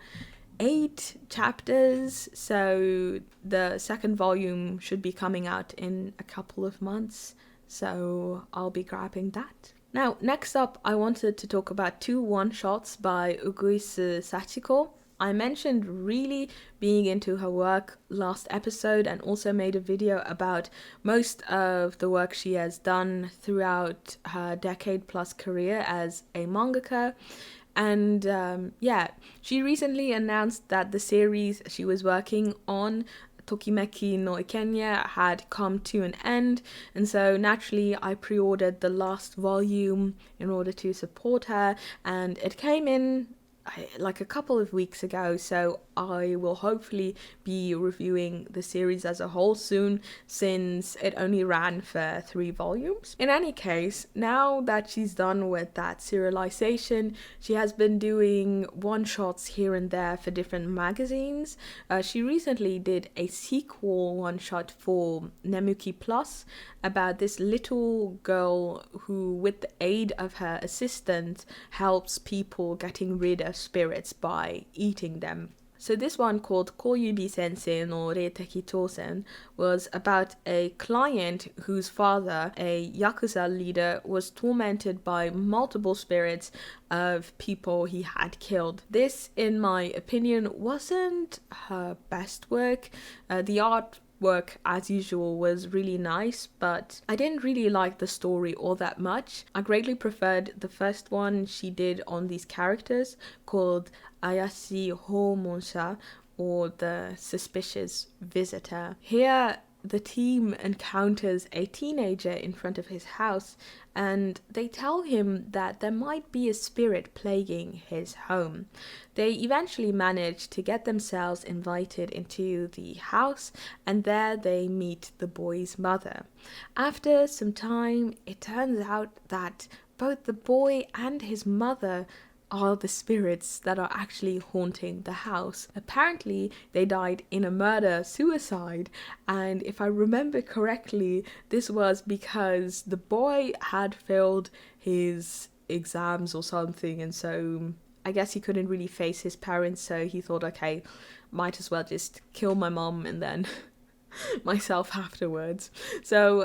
8 chapters, so the second volume should be coming out in a couple of months, so I'll be grabbing that. Now, next up, I wanted to talk about 2 one-shots by Uguisu Sachiko. I mentioned really being into her work last episode and also made a video about most of the work she has done throughout her decade-plus career as a mangaka. And she recently announced that the series she was working on, Tokimeki no Ikenya, had come to an end, and so naturally I pre-ordered the last volume in order to support her, and it came in like a couple of weeks ago, so I will hopefully be reviewing the series as a whole soon, since it only ran for 3 volumes. In any case, now that she's done with that serialization, she has been doing one-shots here and there for different magazines. She recently did a sequel one-shot for Nemuki Plus about this little girl who, with the aid of her assistant, helps people getting rid of spirits by eating them. So this one, called Koyubi Sensei no Reiteki Tosen, was about a client whose father, a Yakuza leader, was tormented by multiple spirits of people he had killed. This, in my opinion, wasn't her best work. The art work, as usual, was really nice, but I didn't really like the story all that much. I greatly preferred the first one she did on these characters, called Ayashi Homonsha, or the Suspicious Visitor. Here, the team encounters a teenager in front of his house, and they tell him that there might be a spirit plaguing his home. They eventually manage to get themselves invited into the house, and there they meet the boy's mother. After some time, it turns out that both the boy and his mother are the spirits that are actually haunting the house. Apparently, they died in a murder-suicide, and if I remember correctly, this was because the boy had failed his exams or something, and so I guess he couldn't really face his parents, so he thought, okay, might as well just kill my mom and then myself afterwards. So,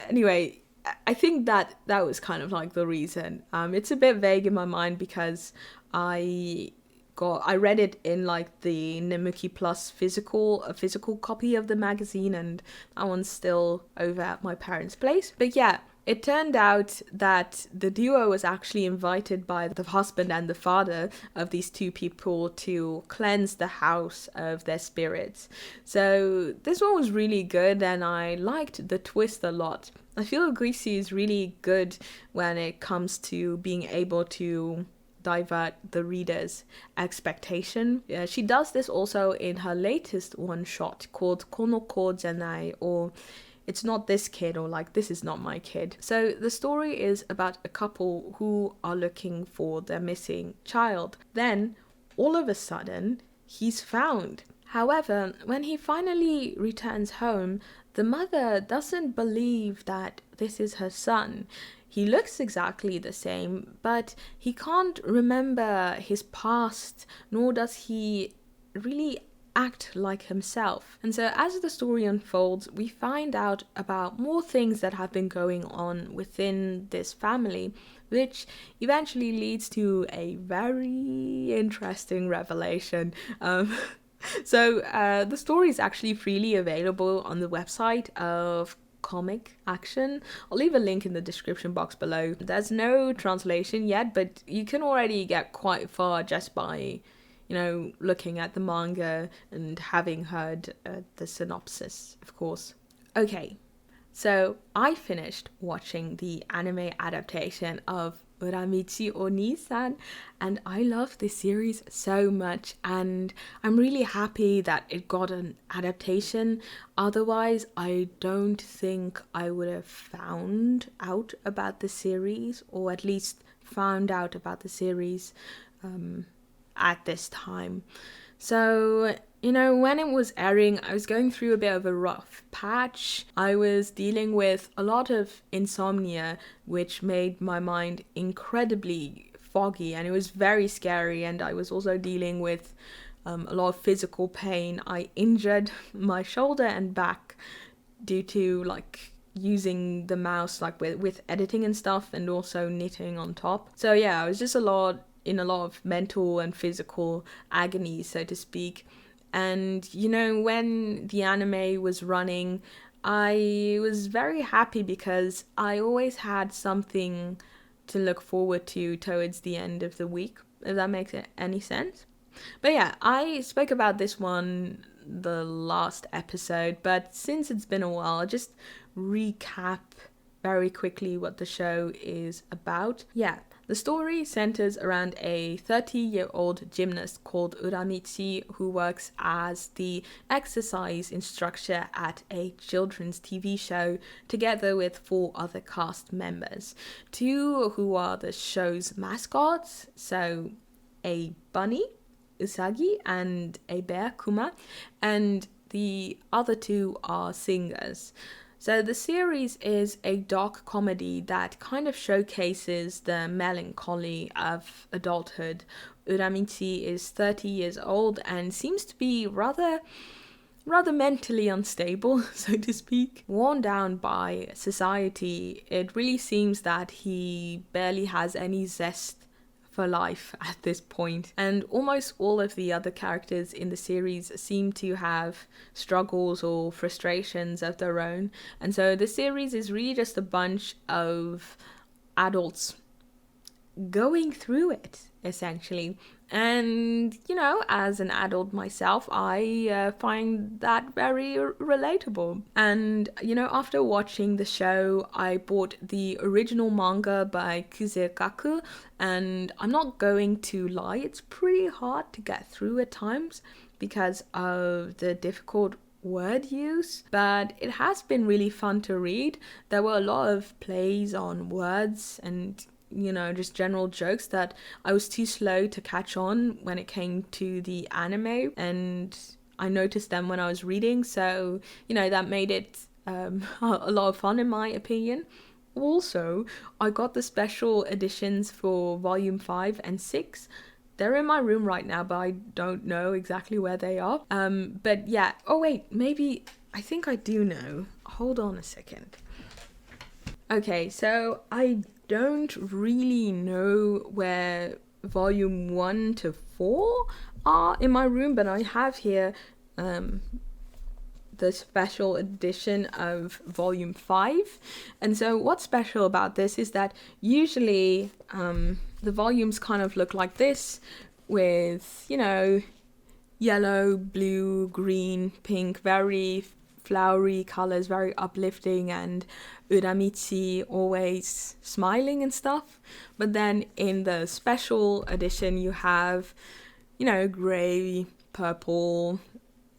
anyway, I think that was kind of like the reason. It's a bit vague in my mind because I read it in like the Nemuki Plus physical copy of the magazine, and that one's still over at my parents' place. But yeah, it turned out that the duo was actually invited by the husband and the father of these two people to cleanse the house of their spirits. So this one was really good, and I liked the twist a lot. I feel Uguisu is really good when it comes to being able to divert the reader's expectation. She does this also in her latest one-shot called Kono ko JANAI, or It's Not This Kid, or like This Is Not My Kid. So the story is about a couple who are looking for their missing child. Then, all of a sudden, he's found. However, when he finally returns home, the mother doesn't believe that this is her son. He looks exactly the same, but he can't remember his past, nor does he really act like himself. And so as the story unfolds, we find out about more things that have been going on within this family, which eventually leads to a very interesting revelation. So the story is actually freely available on the website of Comic Action. I'll leave a link in the description box below. There's no translation yet, but you can already get quite far just by, looking at the manga and having heard the synopsis, of course. Okay, so I finished watching the anime adaptation of Uramichi Oniisan, and I love this series so much, and I'm really happy that it got an adaptation. Otherwise, I don't think I would have found out about the series, or at least found out about the series at this time. So, when it was airing, I was going through a bit of a rough patch. I was dealing with a lot of insomnia, which made my mind incredibly foggy, and it was very scary. And I was also dealing with a lot of physical pain. I injured my shoulder and back due to using the mouse with editing and stuff, and also knitting on top. So yeah, I was just in a lot of mental and physical agony, so to speak. And, when the anime was running, I was very happy because I always had something to look forward to towards the end of the week, if that makes any sense. But yeah, I spoke about this one the last episode, but since it's been a while, I'll just recap very quickly what the show is about. Yeah. The story centers around a 30-year-old gymnast called Uramichi who works as the exercise instructor at a children's TV show together with 4 other cast members. 2 who are the show's mascots, so a bunny, Usagi, and a bear, Kuma, and the other 2 are singers. So the series is a dark comedy that kind of showcases the melancholy of adulthood. Uramichi is 30 years old and seems to be rather mentally unstable, so to speak. Worn down by society, it really seems that he barely has any zest for life at this point, and almost all of the other characters in the series seem to have struggles or frustrations of their own, and so the series is really just a bunch of adults going through it, essentially. And, as an adult myself, I find that very relatable. And, after watching the show, I bought the original manga by Kuzekaku, and I'm not going to lie, it's pretty hard to get through at times because of the difficult word use, but it has been really fun to read. There were a lot of plays on words and just general jokes that I was too slow to catch on when it came to the anime, and I noticed them when I was reading, so that made it a lot of fun in my opinion. Also, I got the special editions for volume 5 and 6. They're in my room right now, but I don't know exactly where they are. But yeah, I think I do know. Hold on a second. Okay, so I don't really know where volume 1 to 4 are in my room, but I have here um, the special edition of volume 5. And so what's special about this is that usually the volumes kind of look like this, with, you know, yellow, blue, green, pink, very flowery colors, very uplifting, and Uramichi always smiling and stuff. But then in the special edition you have, you know, grey, purple,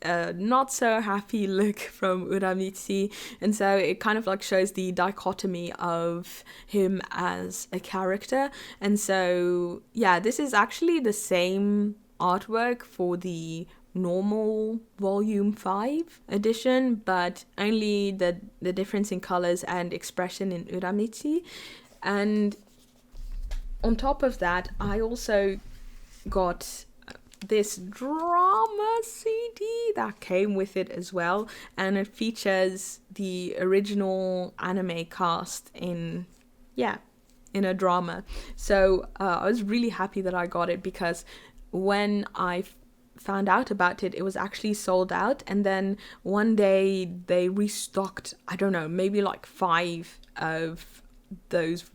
not so happy look from Uramichi, and so it kind of like shows the dichotomy of him as a character. And so yeah, this is actually the same artwork for the normal volume 5 edition, but only the difference in colors and expression in Uramichi. And on top of that, I also got this drama CD that came with it as well, and it features the original anime cast in a drama. So I was really happy that I got it, because when I found out about it, it was actually sold out, and then one day they restocked, I don't know, maybe like 5 of those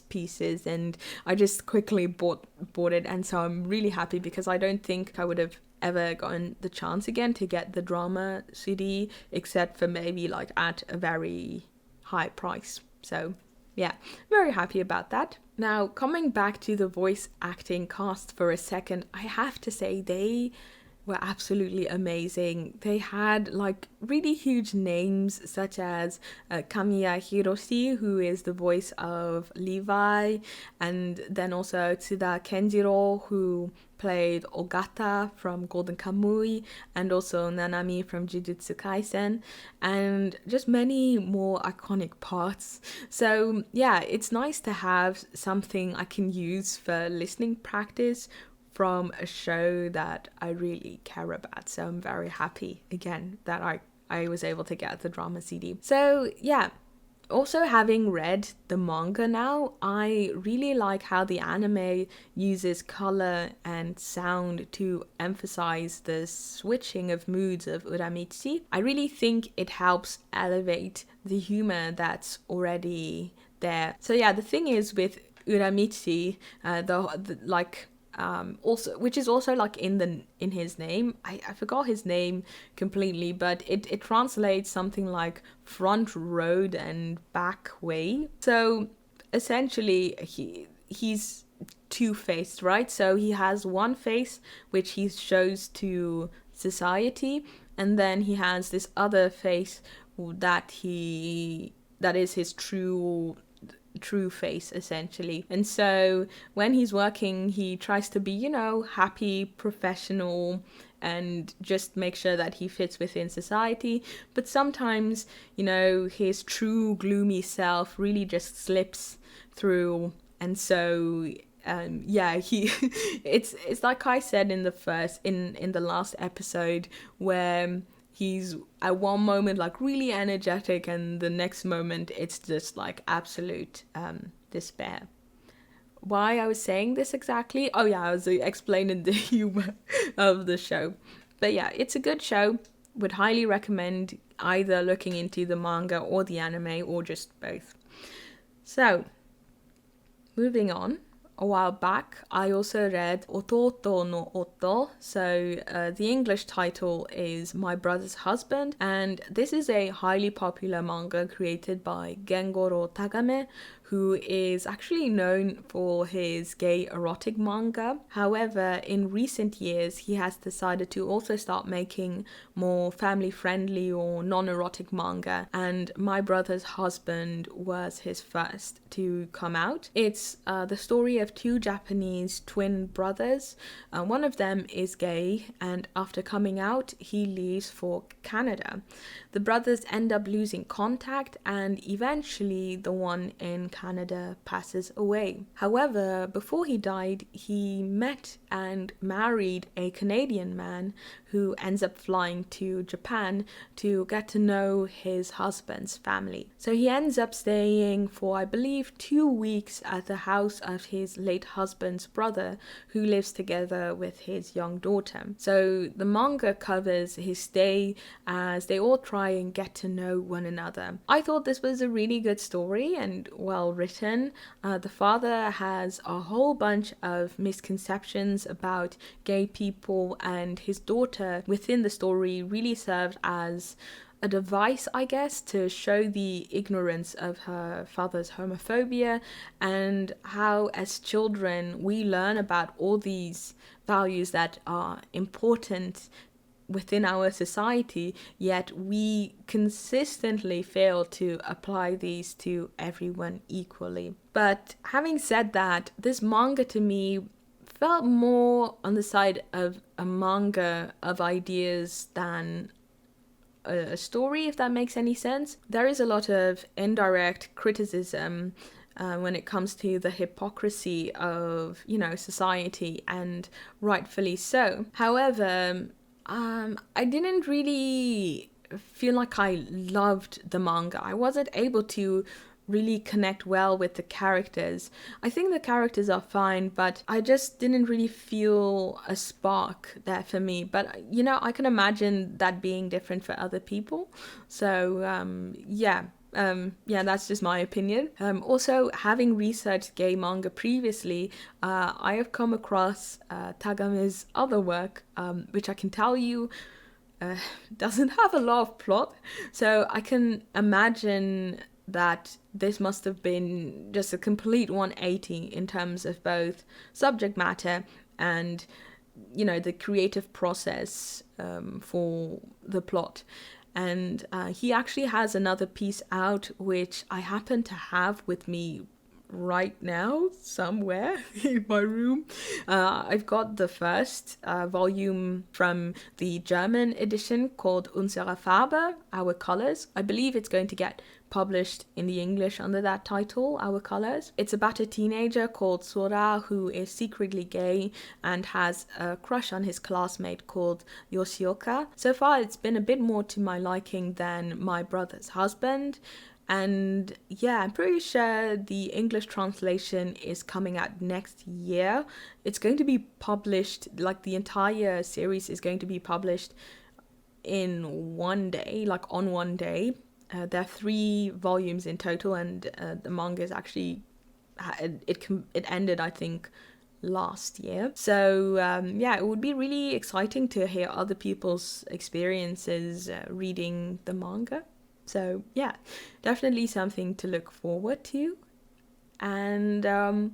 pieces, and I just quickly bought it. And so I'm really happy, because I don't think I would have ever gotten the chance again to get the drama CD, except for maybe like at a very high price. So yeah, very happy about that. Now, coming back to the voice acting cast for a second, I have to say they were absolutely amazing. They had like really huge names, such as Kamiya Hiroshi, who is the voice of Levi, and then also Tsuda Kenjiro, who played Ogata from Golden Kamui, and also Nanami from Jujutsu Kaisen, and just many more iconic parts. So yeah, it's nice to have something I can use for listening practice from a show that I really care about. So I'm very happy again that I was able to get the drama CD. So yeah, also having read the manga now, I really like how the anime uses color and sound to emphasize the switching of moods of Uramichi. I really think it helps elevate the humor that's already there. So yeah, the thing is with Uramichi, also, which is also like in his name, I forgot his name completely, but it translates something like front road and back way. So essentially he's two-faced, right? So he has one face which he shows to society, and then he has this other face that is his true face, essentially. And so when he's working, he tries to be, you know, happy, professional, and just make sure that he fits within society. But sometimes, you know, his true gloomy self really just slips through. And so he it's like I said in the last episode, where he's at one moment like really energetic, and the next moment it's just like absolute despair. Why I was saying this exactly? Oh yeah, I was explaining the humor of the show. But yeah, it's a good show. Would highly recommend either looking into the manga or the anime, or just both. So, moving on. A while back, I also read Ototo no Oto. So the English title is My Brother's Husband, and this is a highly popular manga created by Gengoro Tagame, who is actually known for his gay erotic manga. However, in recent years, he has decided to also start making more family-friendly or non-erotic manga, and My Brother's Husband was his first to come out. It's the story of two Japanese twin brothers. One of them is gay, and after coming out, he leaves for Canada. The brothers end up losing contact, and eventually the one in Canada passes away. However, before he died, he met and married a Canadian man who ends up flying to Japan to get to know his husband's family. So he ends up staying for, I believe, 2 weeks at the house of his late husband's brother, who lives together with his young daughter. So the manga covers his stay as they all try and get to know one another. I thought this was a really good story and well written. The father has a whole bunch of misconceptions about gay people, and his daughter within the story really served as a device, I guess, to show the ignorance of her father's homophobia and how as children we learn about all these values that are important within our society, yet we consistently fail to apply these to everyone equally. But having said that, this manga to me felt more on the side of a manga of ideas than a story, if that makes any sense. There is a lot of indirect criticism when it comes to the hypocrisy of, society, and rightfully so. However, I didn't really feel like I loved the manga. I wasn't able to really connect well with the characters. I think the characters are fine, but I just didn't really feel a spark there for me. But, I can imagine that being different for other people. So, that's just my opinion. Also, having researched gay manga previously, I have come across Tagame's other work, which I can tell you doesn't have a lot of plot. So I can imagine that this must have been just a complete 180 in terms of both subject matter and, the creative process for the plot. And he actually has another piece out, which I happen to have with me right now somewhere in my room. I've got the first volume from the German edition called Unsere Farbe, Our Colors. I believe it's going to get published in the English under that title, Our Colors. It's about a teenager called Sora who is secretly gay and has a crush on his classmate called Yoshioka. So far it's been a bit more to my liking than My Brother's Husband. And yeah, I'm pretty sure the English translation is coming out next year. It's going to be published, like the entire series is going to be published in one day, like on one day. There are 3 volumes in total, and the manga is actually, it ended, I think, last year. So it would be really exciting to hear other people's experiences reading the manga. So yeah, definitely something to look forward to. And I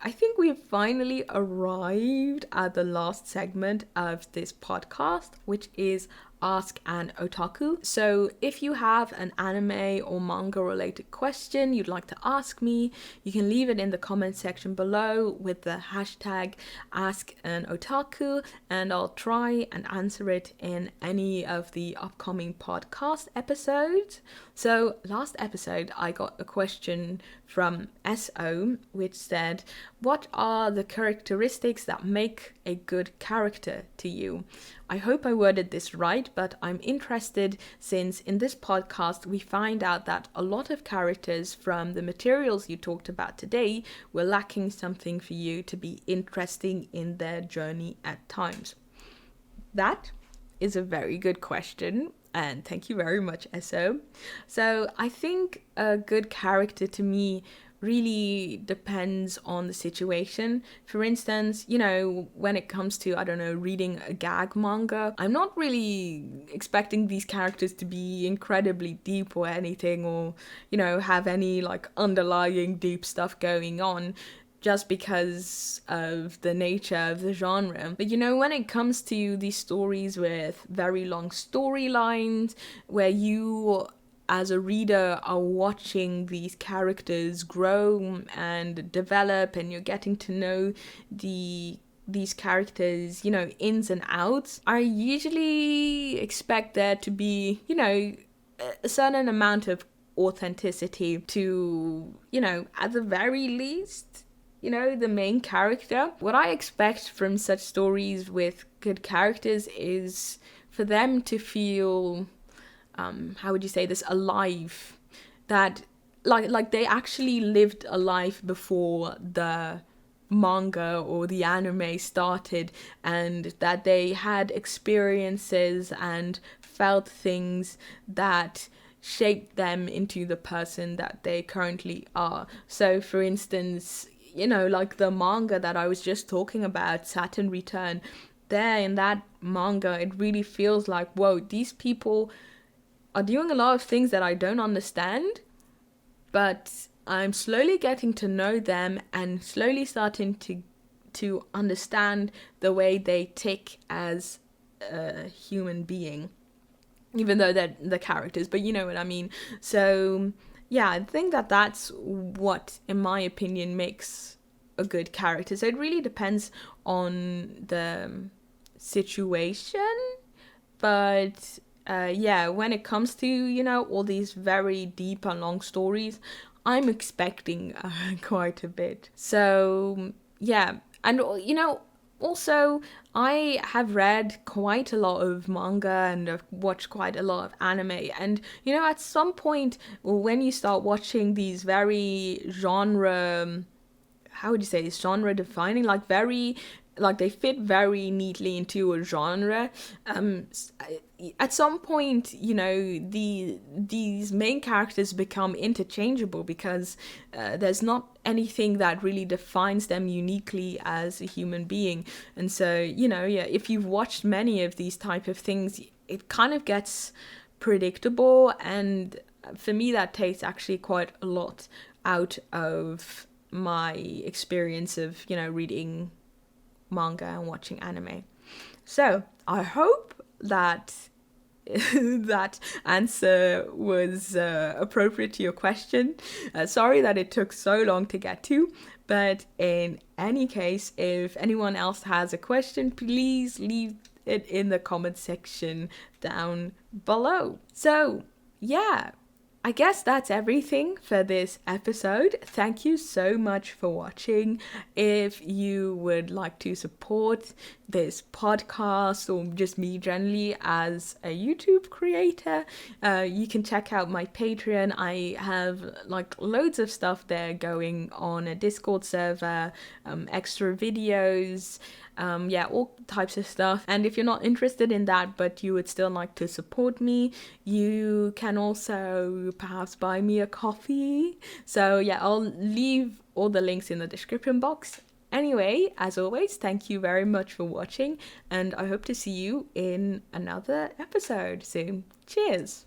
think we've finally arrived at the last segment of this podcast, which is Ask an Otaku. So if you have an anime or manga related question you'd like to ask me, you can leave it in the comment section below with the hashtag #AskAnOtaku, and I'll try and answer it in any of the upcoming podcast episodes. So last episode I got a question from SO which said, what are the characteristics that make a good character to you? I hope I worded this right, but I'm interested since in this podcast we find out that a lot of characters from the materials you talked about today were lacking something for you to be interesting in their journey at times. That is a very good question, and thank you very much, SO. So I think a good character to me really depends on the situation. For instance, when it comes to, reading a gag manga, I'm not really expecting these characters to be incredibly deep or anything, or, have any underlying deep stuff going on just because of the nature of the genre. But when it comes to these stories with very long storylines, where you as a reader are watching these characters grow and develop, and you're getting to know these characters, ins and outs, I usually expect there to be, a certain amount of authenticity to, at the very least, the main character. What I expect from such stories with good characters is for them to feel, how would you say this, alive. That, like they actually lived a life before the manga or the anime started, and that they had experiences and felt things that shaped them into the person that they currently are. So for instance, like the manga that I was just talking about, Saturn Return, there in that manga, it really feels like, whoa, these people are doing a lot of things that I don't understand, but I'm slowly getting to know them and slowly starting to understand the way they tick as a human being, even though they're the characters, but you know what I mean. So yeah, I think that that's what, in my opinion, makes a good character. So it really depends on the situation, but yeah, when it comes to, all these very deep and long stories, I'm expecting quite a bit. So yeah, and also I have read quite a lot of manga and I've watched quite a lot of anime, and at some point when you start watching these very genre, how would you say, genre defining, like they fit very neatly into a genre. At some point, these main characters become interchangeable because there's not anything that really defines them uniquely as a human being. And so, if you've watched many of these type of things, it kind of gets predictable. And for me, that takes actually quite a lot out of my experience of, reading manga and watching anime. So I hope that that answer was appropriate to your question. Sorry that it took so long to get to, but in any case, if anyone else has a question, please leave it in the comment section down below. So yeah, I guess that's everything for this episode. Thank you so much for watching. If you would like to support this podcast or just me generally as a YouTube creator, you can check out my Patreon. I have like loads of stuff there going on, a Discord server, extra videos, all types of stuff. And if you're not interested in that, but you would still like to support me, you can also perhaps buy me a coffee. So yeah, I'll leave all the links in the description box. Anyway, as always, thank you very much for watching, and I hope to see you in another episode soon. Cheers!